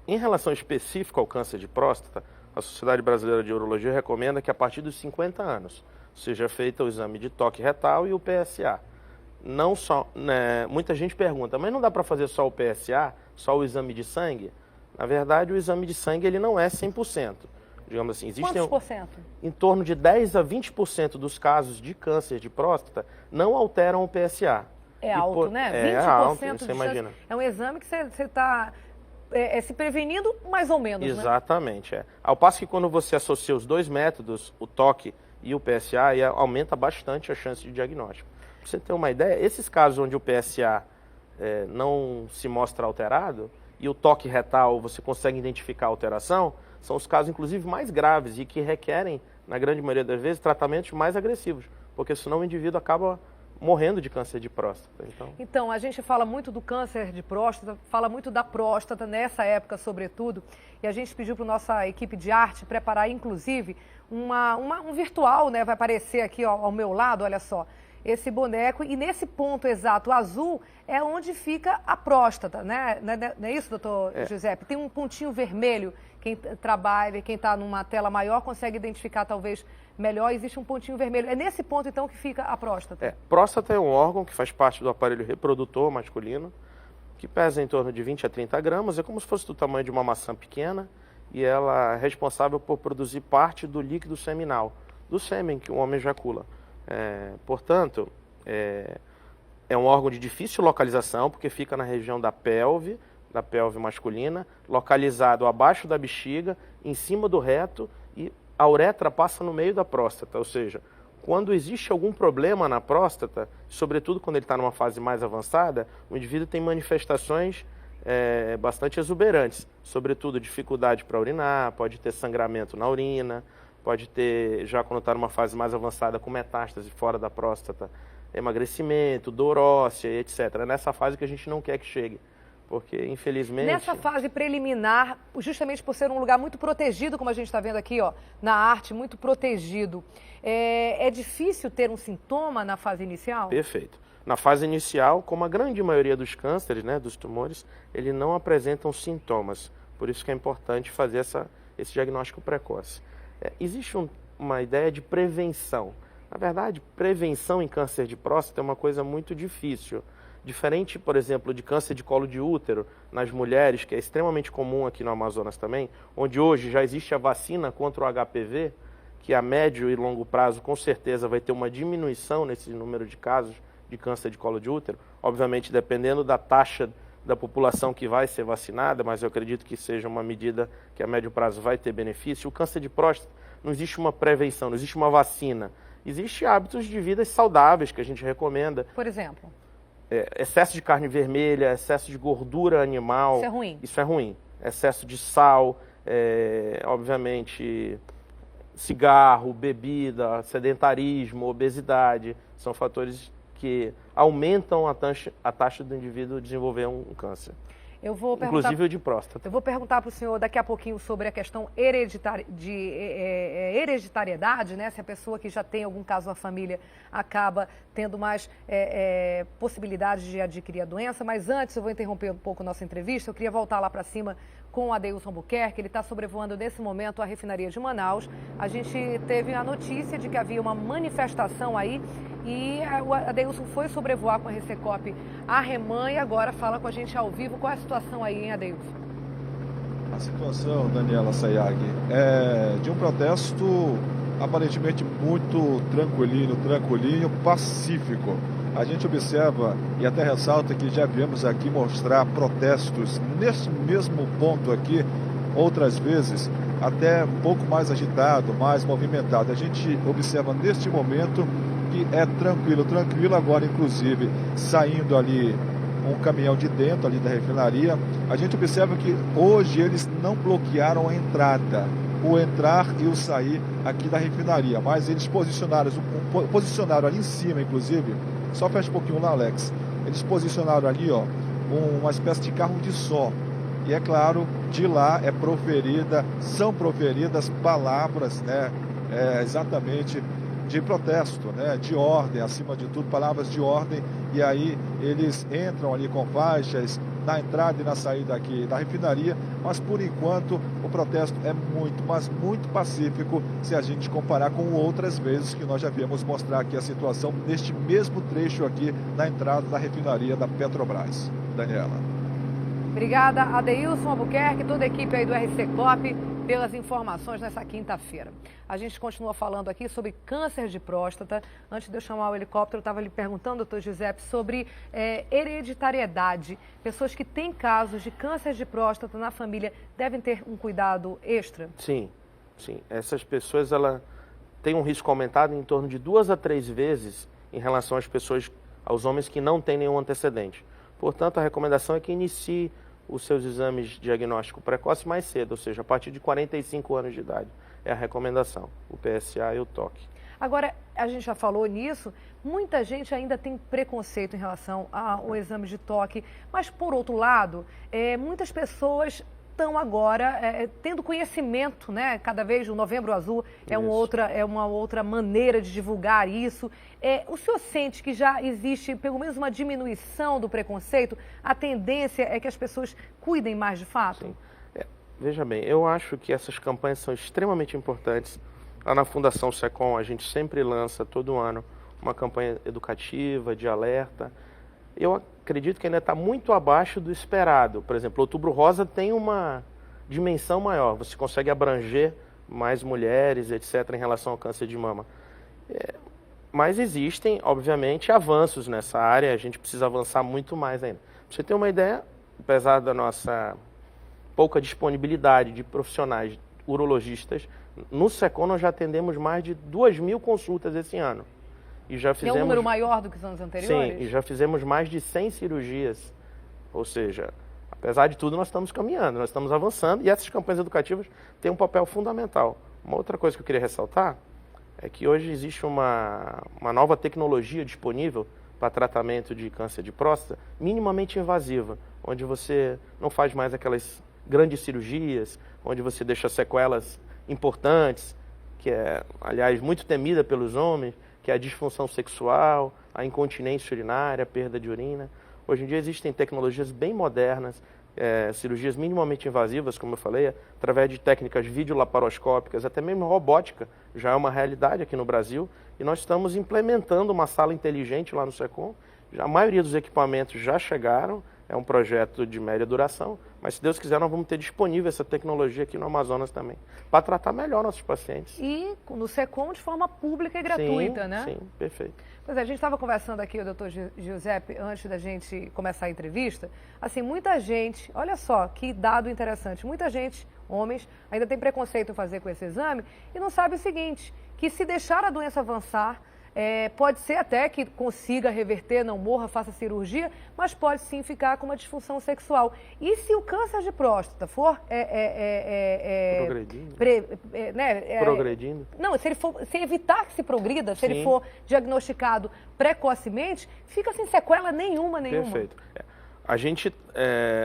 S26: Em relação específica ao câncer de próstata, a Sociedade Brasileira de Urologia recomenda que a partir dos 50 anos seja feito o exame de toque retal e o PSA. Não só, né, muita gente pergunta, mas não dá para fazer só o PSA, só o exame de sangue? Na verdade, o exame de sangue ele não é 100%. Digamos assim, existem
S1: quantos por cento?
S26: Em torno de 10 a 20% dos casos de câncer de próstata não alteram o PSA.
S1: É alto, né? 20%
S26: é alto,
S1: de
S26: você imagina.
S1: É um exame que você está se prevenindo mais ou menos,
S26: Exatamente, né? Ao passo que quando você associa os dois métodos, o toque e o PSA, aumenta bastante a chance de diagnóstico. Para você ter uma ideia, esses casos onde o PSA não se mostra alterado e o toque retal você consegue identificar a alteração, são os casos, inclusive, mais graves e que requerem, na grande maioria das vezes, tratamentos mais agressivos, porque senão o indivíduo acaba morrendo de câncer de próstata.
S1: Então, a gente fala muito do câncer de próstata, fala muito da próstata, nessa época, sobretudo, e a gente pediu para a nossa equipe de arte preparar, inclusive, um virtual, né? Vai aparecer aqui ao meu lado, olha só, esse boneco, e nesse ponto exato azul é onde fica a próstata, né? Não é isso, doutor Giuseppe? Tem um pontinho vermelho. Quem trabalha, quem está numa tela maior consegue identificar talvez melhor, existe um pontinho vermelho. É nesse ponto então que fica a próstata?
S26: Próstata é um órgão que faz parte do aparelho reprodutor masculino, que pesa em torno de 20 a 30 gramas, é como se fosse do tamanho de uma maçã pequena, e ela é responsável por produzir parte do líquido seminal, do sêmen que o homem ejacula. Portanto, é um órgão de difícil localização, porque fica na região da pelve masculina, localizado abaixo da bexiga, em cima do reto, e a uretra passa no meio da próstata, ou seja, quando existe algum problema na próstata, sobretudo quando ele está numa fase mais avançada, o indivíduo tem manifestações bastante exuberantes, sobretudo dificuldade para urinar, pode ter sangramento na urina, pode ter, já quando está numa fase mais avançada, com metástase fora da próstata, emagrecimento, dor óssea, etc. É nessa fase que a gente não quer que chegue. Porque, infelizmente...
S1: Nessa fase preliminar, justamente por ser um lugar muito protegido, como a gente está vendo aqui, ó, na arte, muito protegido, é difícil ter um sintoma na fase inicial?
S26: Perfeito. Na fase inicial, como a grande maioria dos cânceres, né, dos tumores, eles não apresentam sintomas. Por isso que é importante fazer esse diagnóstico precoce. Existe uma ideia de prevenção. Na verdade, prevenção em câncer de próstata é uma coisa muito difícil. Diferente, por exemplo, de câncer de colo de útero nas mulheres, que é extremamente comum aqui no Amazonas também, onde hoje já existe a vacina contra o HPV, que a médio e longo prazo com certeza vai ter uma diminuição nesse número de casos de câncer de colo de útero, obviamente dependendo da taxa da população que vai ser vacinada, mas eu acredito que seja uma medida que a médio prazo vai ter benefício. O câncer de próstata não existe uma prevenção, não existe uma vacina. Existem hábitos de vida saudáveis que a gente recomenda.
S1: Por exemplo?
S26: Excesso de carne vermelha, excesso de gordura animal.
S1: Isso é ruim?
S26: Isso é ruim. Excesso de sal, obviamente, cigarro, bebida, sedentarismo, obesidade, são fatores que aumentam a taxa do indivíduo desenvolver um câncer. Inclusive o de próstata.
S1: Eu vou perguntar para o senhor daqui a pouquinho sobre a questão hereditariedade, né? Se a pessoa que já tem algum caso na família acaba tendo mais possibilidade de adquirir a doença. Mas antes, eu vou interromper um pouco a nossa entrevista. Eu queria voltar lá para cima com o Adeilson Buquerque. Ele está sobrevoando nesse momento a refinaria de Manaus. A gente teve a notícia de que havia uma manifestação aí e o Adeilson foi sobrevoar com a Ressecop a Reman e agora fala com a gente ao vivo. Qual é a situação aí, hein, Adeilson?
S2: A situação, Daniela Sayag, é de um protesto aparentemente muito tranquilinho, pacífico. A gente observa e até ressalta que já viemos aqui mostrar protestos nesse mesmo ponto aqui outras vezes, até um pouco mais agitado, mais movimentado. A gente observa neste momento que é tranquilo. Agora, inclusive, saindo ali um caminhão de dentro ali da refinaria, a gente observa que hoje eles não bloquearam a entrada, o entrar e o sair aqui da refinaria, mas eles posicionaram ali em cima, inclusive, só fecha um pouquinho lá, Alex, eles posicionaram ali, ó, uma espécie de carro de som. E é claro, de lá são proferidas palavras, né, exatamente de protesto, né, de ordem, acima de tudo, palavras de ordem, e aí eles entram ali com faixas na entrada e na saída aqui da refinaria, mas por enquanto o protesto é muito pacífico se a gente comparar com outras vezes que nós já viemos mostrar aqui a situação neste mesmo trecho aqui na entrada da refinaria da Petrobras. Daniela.
S1: Obrigada, Adeilson Albuquerque, toda a equipe aí do RC Cop, pelas informações nessa quinta-feira. A gente continua falando aqui sobre câncer de próstata. Antes de eu chamar o helicóptero, eu estava lhe perguntando, doutor Giuseppe, sobre hereditariedade. Pessoas que têm casos de câncer de próstata na família devem ter um cuidado extra?
S26: Sim. Essas pessoas, ela têm um risco aumentado em torno de 2 a 3 vezes em relação aos homens que não têm nenhum antecedente. Portanto, a recomendação é que inicie os seus exames de diagnóstico precoce mais cedo, ou seja, a partir de 45 anos de idade. É a recomendação, o PSA e o toque.
S1: Agora, a gente já falou nisso, muita gente ainda tem preconceito em relação ao exame de toque, mas, por outro lado, muitas pessoas estão agora tendo conhecimento, né? Cada vez o Novembro Azul é uma outra maneira de divulgar isso. O senhor sente que já existe pelo menos uma diminuição do preconceito? A tendência é que as pessoas cuidem mais de fato?
S26: Sim. Veja bem, eu acho que essas campanhas são extremamente importantes. Lá na Fundação SECOM a gente sempre lança todo ano uma campanha educativa, de alerta. Eu acredito que ainda está muito abaixo do esperado. Por exemplo, o Outubro Rosa tem uma dimensão maior. Você consegue abranger mais mulheres, etc., em relação ao câncer de mama. Mas existem, obviamente, avanços nessa área. A gente precisa avançar muito mais ainda. Pra você ter uma ideia, apesar da nossa pouca disponibilidade de profissionais urologistas, no SECOM nós já atendemos mais de 2.000 consultas esse ano. E já fizemos...
S1: É um número maior do que os anos anteriores?
S26: Sim, e já fizemos mais de 100 cirurgias. Ou seja, apesar de tudo, nós estamos caminhando, nós estamos avançando, e essas campanhas educativas têm um papel fundamental. Uma outra coisa que eu queria ressaltar é que hoje existe uma nova tecnologia disponível para tratamento de câncer de próstata minimamente invasiva, onde você não faz mais aquelas grandes cirurgias, onde você deixa sequelas importantes, que é, aliás, muito temida pelos homens, que é a disfunção sexual, a incontinência urinária, a perda de urina. Hoje em dia existem tecnologias bem modernas, cirurgias minimamente invasivas, como eu falei, através de técnicas videolaparoscópicas, até mesmo robótica, já é uma realidade aqui no Brasil, e nós estamos implementando uma sala inteligente lá no SECOM. A maioria dos equipamentos já chegaram, é um projeto de média duração, mas se Deus quiser nós vamos ter disponível essa tecnologia aqui no Amazonas também, para tratar melhor nossos pacientes.
S1: E no SECOM de forma pública e gratuita,
S26: sim,
S1: né?
S26: Sim, perfeito.
S1: Pois é, a gente estava conversando aqui, o doutor Giuseppe, antes da gente começar a entrevista, assim, muita gente, olha só que dado interessante, muita gente, homens, ainda tem preconceito em fazer com esse exame e não sabe o seguinte, que se deixar a doença avançar, pode ser até que consiga reverter, não morra, faça cirurgia, mas pode sim ficar com uma disfunção sexual. E se o câncer de próstata for...
S26: progredindo?
S1: Progredindo? Não, se evitar que se progrida, se ele for diagnosticado precocemente, fica sem sequela nenhuma.
S26: Perfeito. A gente,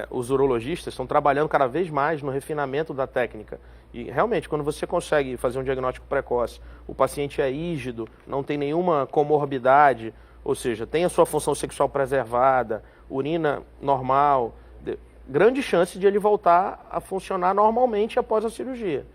S26: os urologistas, estão trabalhando cada vez mais no refinamento da técnica. E realmente, quando você consegue fazer um diagnóstico precoce, o paciente é rígido, não tem nenhuma comorbidade, ou seja, tem a sua função sexual preservada, urina normal, grande chance de ele voltar a funcionar normalmente após a cirurgia.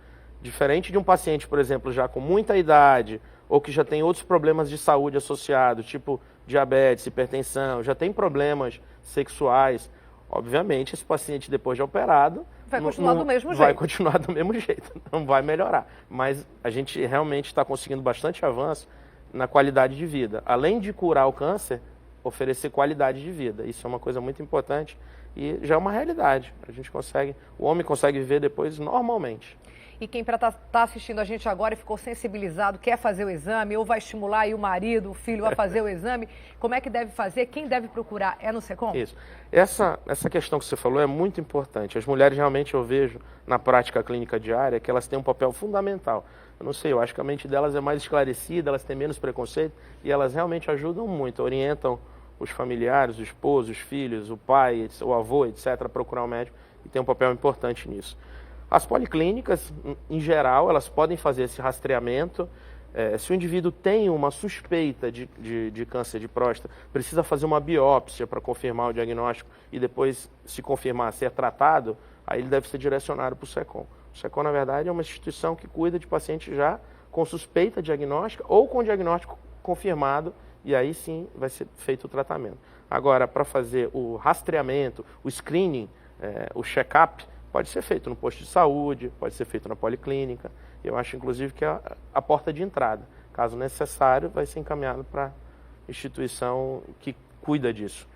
S26: Diferente de um paciente, por exemplo, já com muita idade, ou que já tem outros problemas de saúde associados, tipo diabetes, hipertensão, já tem problemas sexuais. Obviamente, esse paciente, depois de operado...
S1: Vai continuar do mesmo jeito.
S26: Vai continuar do mesmo jeito, não vai melhorar. Mas a gente realmente está conseguindo bastante avanço na qualidade de vida. Além de curar o câncer, oferecer qualidade de vida. Isso é uma coisa muito importante e já é uma realidade. A gente consegue, o homem consegue viver depois normalmente.
S1: E quem está assistindo a gente agora e ficou sensibilizado, quer fazer o exame, ou vai estimular aí o marido, o filho a fazer o exame, como é que deve fazer? Quem deve procurar? É no SECOM?
S26: Isso. Essa questão que você falou é muito importante. As mulheres realmente eu vejo na prática clínica diária que elas têm um papel fundamental. Eu não sei, eu acho que a mente delas é mais esclarecida, elas têm menos preconceito e elas realmente ajudam muito, orientam os familiares, o esposo, os filhos, o pai, o avô, etc., a procurar um médico e tem um papel importante nisso. As policlínicas, em geral, elas podem fazer esse rastreamento. Se o indivíduo tem uma suspeita de câncer de próstata, precisa fazer uma biópsia para confirmar o diagnóstico e depois, se confirmar, ser tratado, aí ele deve ser direcionado para o SECOM. O SECOM, na verdade, é uma instituição que cuida de pacientes já com suspeita diagnóstica ou com diagnóstico confirmado, e aí sim vai ser feito o tratamento. Agora, para fazer o rastreamento, o screening, o check-up, pode ser feito no posto de saúde, pode ser feito na policlínica. Eu acho, inclusive, que é a porta de entrada. Caso necessário, vai ser encaminhado para a instituição que cuida disso.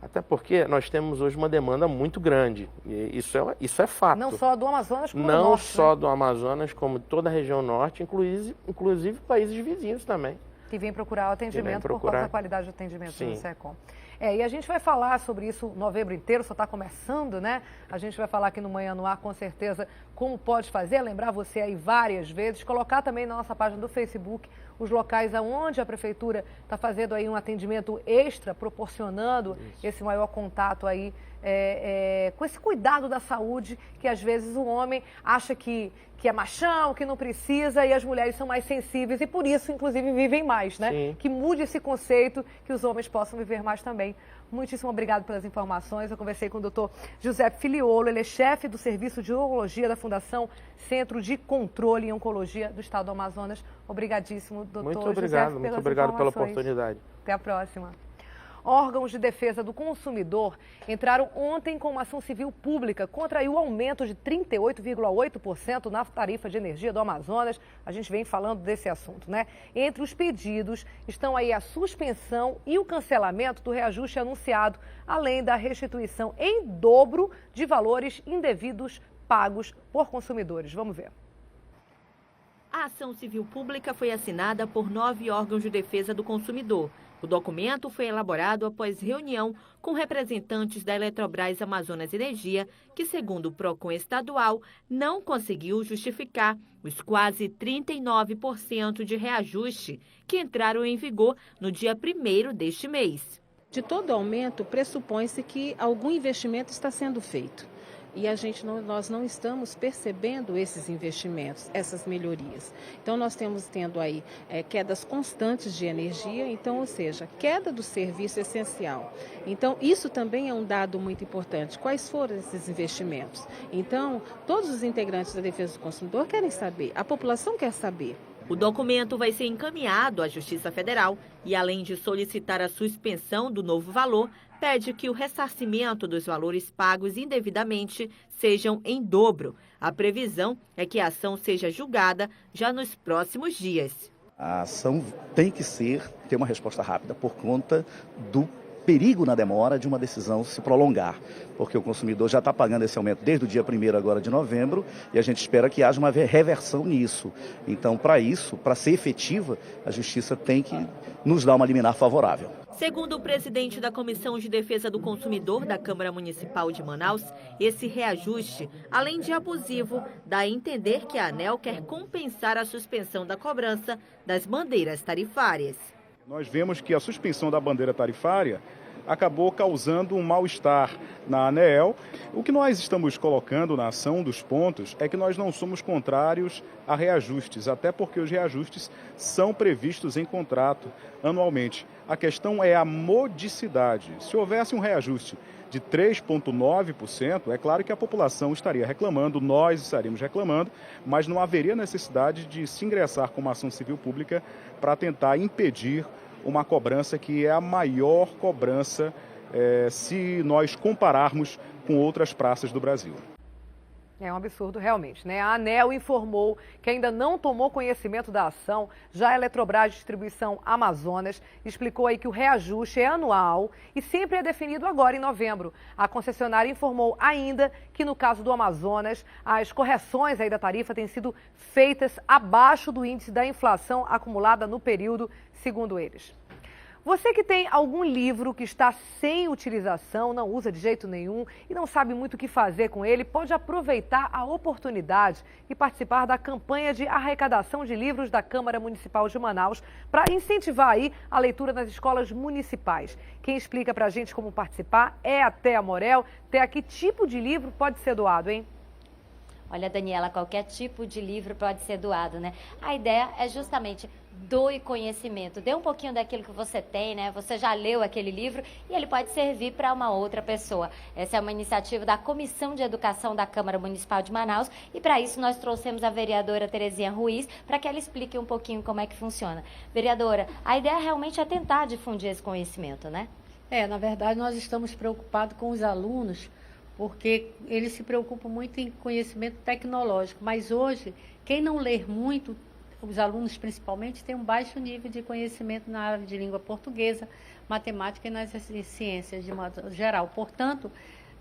S26: Até porque nós temos hoje uma demanda muito grande. E isso é fato.
S1: Não só do Amazonas, como
S26: não
S1: do norte,
S26: só do Amazonas, como toda a região norte, inclusive países vizinhos também.
S1: Que vem procurar o atendimento por causa da qualidade do atendimento no SECOM. E a gente vai falar sobre isso novembro inteiro, só está começando, né? A gente vai falar aqui no Manhã no Ar, com certeza, como pode fazer, lembrar você aí várias vezes, colocar também na nossa página do Facebook os locais onde a Prefeitura está fazendo aí um atendimento extra, proporcionando esse maior contato aí, com esse cuidado da saúde, que às vezes o homem acha que é machão, que não precisa, e as mulheres são mais sensíveis e por isso, inclusive, vivem mais, né? Sim. Que mude esse conceito, que os homens possam viver mais também. Muitíssimo obrigado pelas informações. Eu conversei com o doutor José Filiolo, ele é chefe do Serviço de Urologia da Fundação Centro de Controle em Oncologia do Estado do Amazonas. Obrigadíssimo, doutor
S26: Muito obrigado,
S1: José,
S26: muito obrigado pela oportunidade.
S1: Até a próxima. Órgãos de defesa do consumidor entraram ontem com uma ação civil pública contra o aumento de 38,8% na tarifa de energia do Amazonas. A gente vem falando desse assunto, né? Entre os pedidos estão aí a suspensão e o cancelamento do reajuste anunciado, além da restituição em dobro de valores indevidos pagos por consumidores. Vamos ver.
S3: A ação civil pública foi assinada por 9 órgãos de defesa do consumidor. O documento foi elaborado após reunião com representantes da Eletrobras Amazonas Energia, que, segundo o PROCON estadual, não conseguiu justificar os quase 39% de reajuste que entraram em vigor no dia 1º deste mês.
S4: De todo aumento, pressupõe-se que algum investimento está sendo feito. E nós não estamos percebendo esses investimentos, essas melhorias. Então, nós temos tendo aí quedas constantes de energia, então, ou seja, queda do serviço essencial. Então, isso também é um dado muito importante. Quais foram esses investimentos? Então, todos os integrantes da defesa do consumidor querem saber, a população quer saber.
S3: O documento vai ser encaminhado à Justiça Federal e, além de solicitar a suspensão do novo valor, pede que o ressarcimento dos valores pagos indevidamente sejam em dobro. A previsão é que a ação seja julgada já nos próximos dias.
S6: A ação tem que ter uma resposta rápida por conta do perigo na demora de uma decisão se prolongar, porque o consumidor já está pagando esse aumento desde o dia 1º agora de novembro e a gente espera que haja uma reversão nisso. Então, para isso, para ser efetiva, a Justiça tem que nos dar uma liminar favorável.
S3: Segundo o presidente da Comissão de Defesa do Consumidor da Câmara Municipal de Manaus, esse reajuste, além de abusivo, dá a entender que a ANEEL quer compensar a suspensão da cobrança das bandeiras tarifárias.
S7: Nós vemos que a suspensão da bandeira tarifária acabou causando um mal-estar na ANEEL. O que nós estamos colocando na ação dos pontos é que nós não somos contrários a reajustes, até porque os reajustes são previstos em contrato anualmente. A questão é a modicidade. Se houvesse um reajuste de 3,9%, é claro que a população estaria reclamando, nós estaríamos reclamando, mas não haveria necessidade de se ingressar com uma ação civil pública para tentar impedir uma cobrança que é a maior cobrança se nós compararmos com outras praças do Brasil.
S1: É um absurdo realmente, né? A ANEEL informou que ainda não tomou conhecimento da ação. Já a Eletrobras Distribuição Amazonas explicou aí que o reajuste é anual e sempre é definido agora em novembro. A concessionária informou ainda que no caso do Amazonas, as correções aí da tarifa têm sido feitas abaixo do índice da inflação acumulada no período, segundo eles. Você que tem algum livro que está sem utilização, não usa de jeito nenhum e não sabe muito o que fazer com ele, pode aproveitar a oportunidade e participar da campanha de arrecadação de livros da Câmara Municipal de Manaus para incentivar aí a leitura nas escolas municipais. Quem explica para a gente como participar é a Thea Morel. Thea, que tipo de livro pode ser doado, hein?
S15: Olha, Daniela, qualquer tipo de livro pode ser doado, né? A ideia é justamente doe conhecimento, dê um pouquinho daquilo que você tem, né? Você já leu aquele livro e ele pode servir para uma outra pessoa. Essa é uma iniciativa da Comissão de Educação da Câmara Municipal de Manaus e para isso nós trouxemos a vereadora Terezinha Ruiz para que ela explique um pouquinho como é que funciona. Vereadora, a ideia realmente é tentar difundir esse conhecimento, né?
S8: Na verdade nós estamos preocupados com os alunos porque eles se preocupam muito em conhecimento tecnológico, mas hoje quem não ler muito, os alunos principalmente, têm um baixo nível de conhecimento na área de língua portuguesa, matemática e nas ciências de modo geral. Portanto,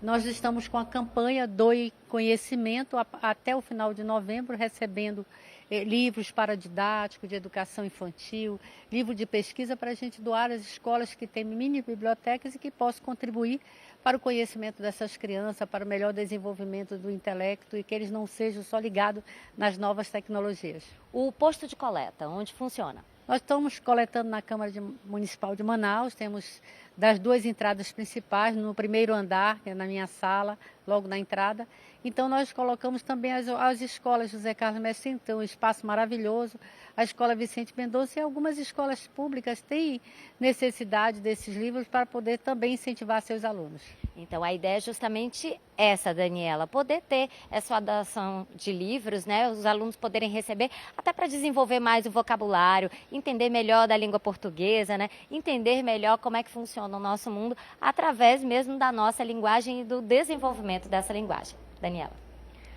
S8: nós estamos com a campanha Doe Conhecimento até o final de novembro, recebendo livros para didático, de educação infantil, livro de pesquisa para a gente doar às escolas que têm mini bibliotecas e que possam contribuir para o conhecimento dessas crianças, para o melhor desenvolvimento do intelecto e que eles não sejam só ligados nas novas tecnologias.
S15: O posto de coleta, onde funciona?
S8: Nós estamos coletando na Câmara Municipal de Manaus, temos das duas entradas principais, no primeiro andar, que é na minha sala, logo na entrada. Então nós colocamos também as escolas José Carlos Mestre, então, um espaço maravilhoso, a Escola Vicente Mendonça e algumas escolas públicas têm necessidade desses livros para poder também incentivar seus alunos.
S15: Então a ideia é justamente essa, Daniela, poder ter essa doação de livros, né? Os alunos poderem receber, até para desenvolver mais o vocabulário, entender melhor da língua portuguesa, né? Entender melhor como é que funciona o nosso mundo através mesmo da nossa linguagem e do desenvolvimento dessa linguagem. Daniela.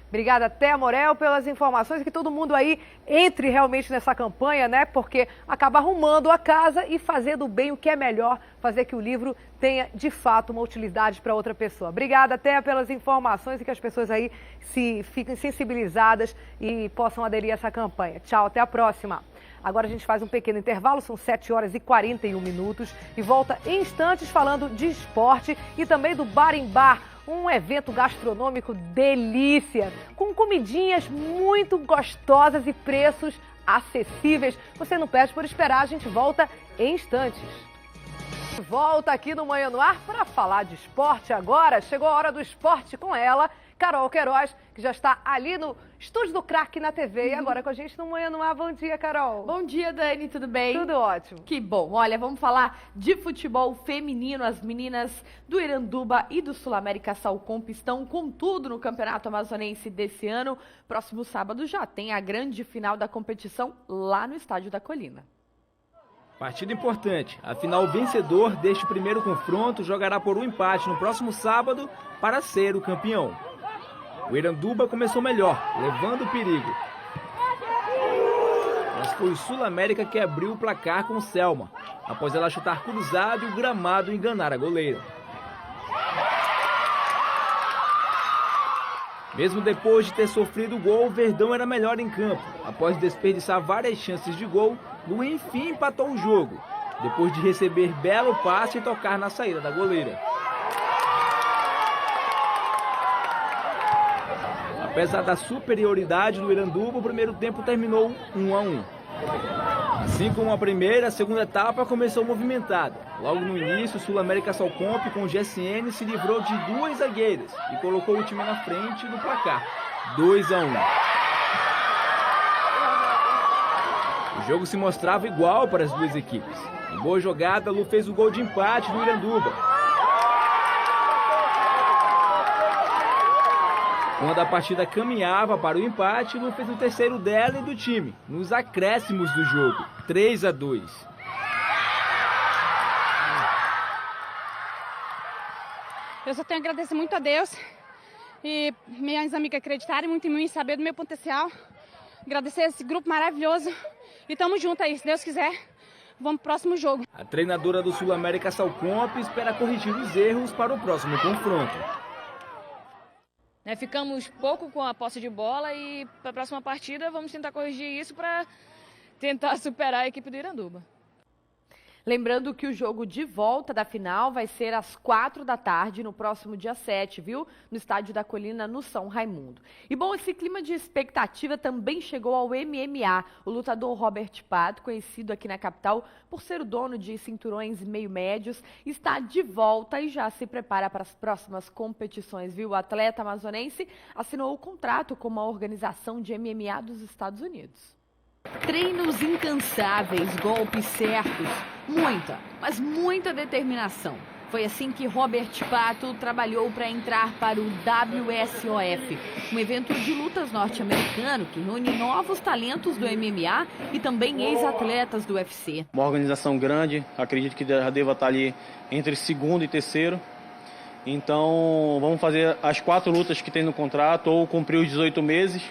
S1: Obrigada, Thea Morel, pelas informações, que todo mundo aí entre realmente nessa campanha, né? Porque acaba arrumando a casa e fazendo bem o que é melhor, fazer que o livro tenha, de fato, uma utilidade para outra pessoa. Obrigada, Thea, pelas informações e que as pessoas aí fiquem sensibilizadas e possam aderir a essa campanha. Tchau, até a próxima. Agora a gente faz um pequeno intervalo, são 7 horas e 41 minutos e volta em instantes falando de esporte e também do Bar em Bar, um evento gastronômico delícia, com comidinhas muito gostosas e preços acessíveis. Você não perde por esperar, a gente volta em instantes. Volta aqui no Manhã no Ar para falar de esporte agora. Chegou a hora do esporte com ela, Carol Queiroz, que já está ali no estúdio do Crack na TV e agora com a gente no Manhã no Ar. Bom dia, Carol.
S9: Bom dia, Dani, tudo bem?
S1: Tudo ótimo.
S9: Que bom. Olha, vamos falar de futebol feminino. As meninas do Iranduba e do Sul América Salcomp estão com tudo no Campeonato Amazonense desse ano. Próximo sábado já tem a grande final da competição lá no Estádio da Colina.
S10: Partida importante. Afinal, o vencedor deste primeiro confronto jogará por um empate no próximo sábado para ser o campeão. O Iranduba começou melhor, levando perigo. Mas foi o Sul América que abriu o placar com Selma, após ela chutar cruzado e o gramado enganar a goleira. Mesmo depois de ter sofrido o gol, o Verdão era melhor em campo. Após desperdiçar várias chances de gol, Lu enfim empatou o jogo, depois de receber belo passe e tocar na saída da goleira. Apesar da superioridade do Iranduba, o primeiro tempo terminou 1-1. Assim como a primeira, a segunda etapa começou movimentada. Logo no início, o Sul América Salcomp com o GSN se livrou de duas zagueiras e colocou o time na frente do placar, 2-1. O jogo se mostrava igual para as duas equipes. Em boa jogada, Lu fez o gol de empate do Iranduba. Quando a partida caminhava para o empate, Lu fez o terceiro dela e do time, nos acréscimos do jogo, 3-2.
S11: Eu só tenho a agradecer muito a Deus
S5: e minhas amigas acreditarem muito em mim, saber do meu potencial. Agradecer esse grupo maravilhoso e tamo junto aí, se Deus quiser, vamos pro próximo jogo.
S10: A treinadora do Sul América Salcomp espera corrigir os erros para o próximo confronto.
S11: Ficamos pouco com a posse de bola e para a próxima partida vamos tentar corrigir isso para tentar superar a equipe do Iranduba.
S9: Lembrando que o jogo de volta da final vai ser às 4 da tarde, no próximo dia 7, viu? No Estádio da Colina, no São Raimundo. E bom, esse clima de expectativa também chegou ao MMA. O lutador Robert Pato, conhecido aqui na capital por ser o dono de cinturões meio-médios, está de volta e já se prepara para as próximas competições, viu? O atleta amazonense assinou o contrato com uma organização de MMA dos Estados Unidos.
S12: Treinos incansáveis, golpes certos, muita, mas muita determinação. Foi assim que Robert Pato trabalhou para entrar para o WSOF, um evento de lutas norte-americano que reúne novos talentos do MMA e também ex-atletas do UFC.
S13: Uma organização grande, acredito que já deva estar ali entre segundo e terceiro. Então vamos fazer as 4 lutas que tem no contrato ou cumprir os 18 meses.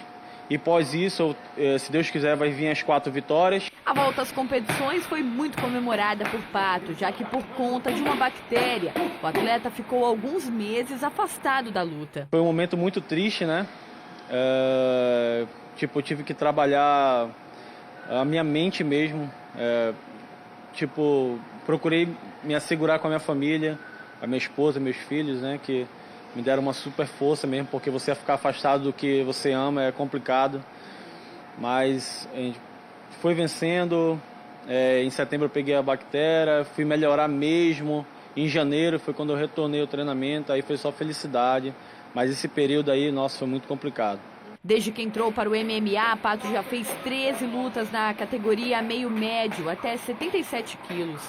S13: E após isso, se Deus quiser, vai vir as 4 vitórias.
S12: A volta às competições foi muito comemorada por Pato, já que por conta de uma bactéria, o atleta ficou alguns meses afastado da luta.
S13: Foi um momento muito triste, né? Eu tive que trabalhar a minha mente mesmo. Procurei me assegurar com a minha família, a minha esposa, meus filhos, né? Que me deram uma super força mesmo, porque você ficar afastado do que você ama é complicado. Mas a gente foi vencendo. Em setembro eu peguei a bactéria, fui melhorar mesmo. Em janeiro foi quando eu retornei ao treinamento, aí foi só felicidade. Mas esse período aí, nossa, foi muito complicado.
S12: Desde que entrou para o MMA, Pato já fez 13 lutas na categoria meio-médio, até 77 quilos.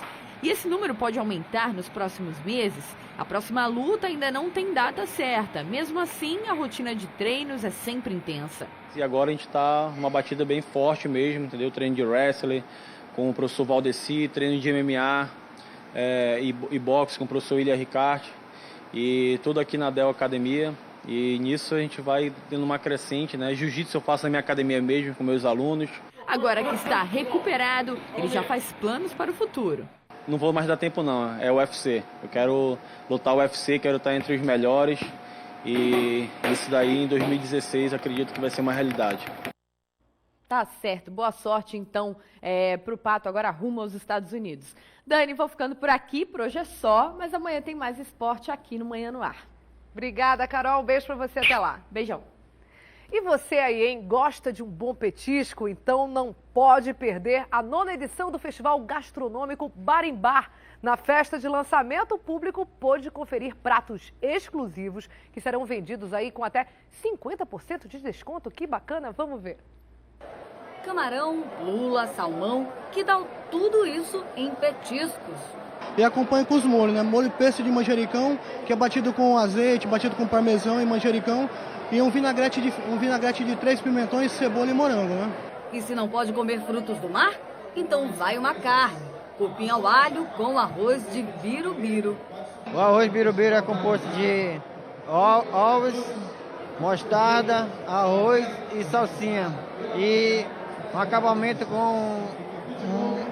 S12: E esse número pode aumentar nos próximos meses. A próxima luta ainda não tem data certa. Mesmo assim, a rotina de treinos é sempre intensa.
S13: E agora a gente está numa batida bem forte mesmo, entendeu? Treino de wrestling com o professor Valdeci, treino de MMA e boxe com o professor William Ricarte. E tudo aqui na Del Academia. E nisso a gente vai tendo uma crescente, né? Jiu-jitsu eu faço na minha academia mesmo, com meus alunos.
S12: Agora que está recuperado, ele já faz planos para o futuro.
S13: Não vou mais dar tempo não, é o UFC. Eu quero lutar o UFC, quero estar entre os melhores. E isso daí em 2016 acredito que vai ser uma realidade.
S9: Tá certo, boa sorte então pro Pato, agora rumo aos Estados Unidos. Dani, vou ficando por aqui, por hoje é só, mas amanhã tem mais esporte aqui no Manhã no Ar.
S1: Obrigada, Carol, um beijo pra você, até lá.
S9: Beijão.
S1: E você aí, hein, gosta de um bom petisco? Então não pode perder a 9ª edição do Festival Gastronômico Bar. Na festa de lançamento, o público pôde conferir pratos exclusivos que serão vendidos aí com até 50% de desconto. Que bacana, vamos ver.
S14: Camarão, lula, salmão, que dá tudo isso em petiscos.
S16: E acompanha com os molhos, né? Molho peixe de manjericão, que é batido com azeite, batido com parmesão e manjericão. E um vinagrete de 3 pimentões, cebola e morango, né?
S14: E se não pode comer frutos do mar? Então vai uma carne. Cupim ao alho com arroz de birubiru.
S27: O arroz birubiru é composto de ovos, mostarda, arroz e salsinha. E um acabamento com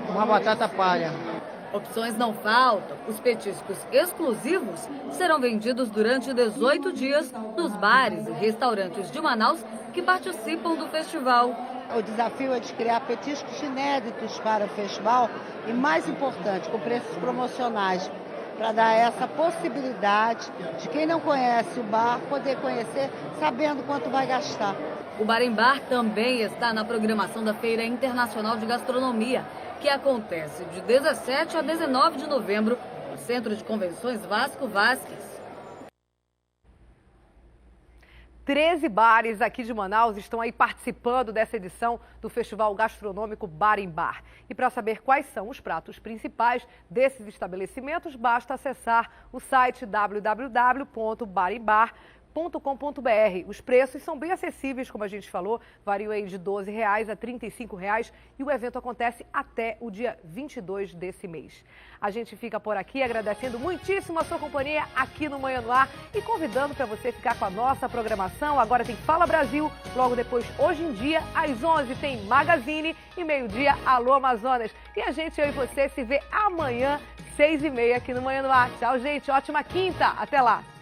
S27: uma batata palha.
S14: Opções não faltam. Os petiscos exclusivos serão vendidos durante 18 dias nos bares e restaurantes de Manaus que participam do festival.
S28: O desafio é de criar petiscos inéditos para o festival e, mais importante, com preços promocionais, para dar essa possibilidade de quem não conhece o bar poder conhecer sabendo quanto vai gastar.
S14: O Bar em Bar também está na programação da Feira Internacional de Gastronomia, que acontece de 17 a 19 de novembro no Centro de Convenções Vasco Vasques.
S1: 13 bares aqui de Manaus estão aí participando dessa edição do Festival Gastronômico Bar em Bar. E para saber quais são os pratos principais desses estabelecimentos, basta acessar o site www.barimbar.com.br Os preços são bem acessíveis, como a gente falou, variam aí de R$ 12 a R$ 35 e o evento acontece até o dia 22 desse mês. A gente fica por aqui agradecendo muitíssimo a sua companhia aqui no Manhã no Ar e convidando para você ficar com a nossa programação. Agora tem Fala Brasil, logo depois, hoje em dia, às 11 tem Magazine e meio-dia, Alô Amazonas. E a gente, eu e você, se vê amanhã, 6h30 aqui no Manhã no Ar. Tchau, gente. Ótima quinta. Até lá.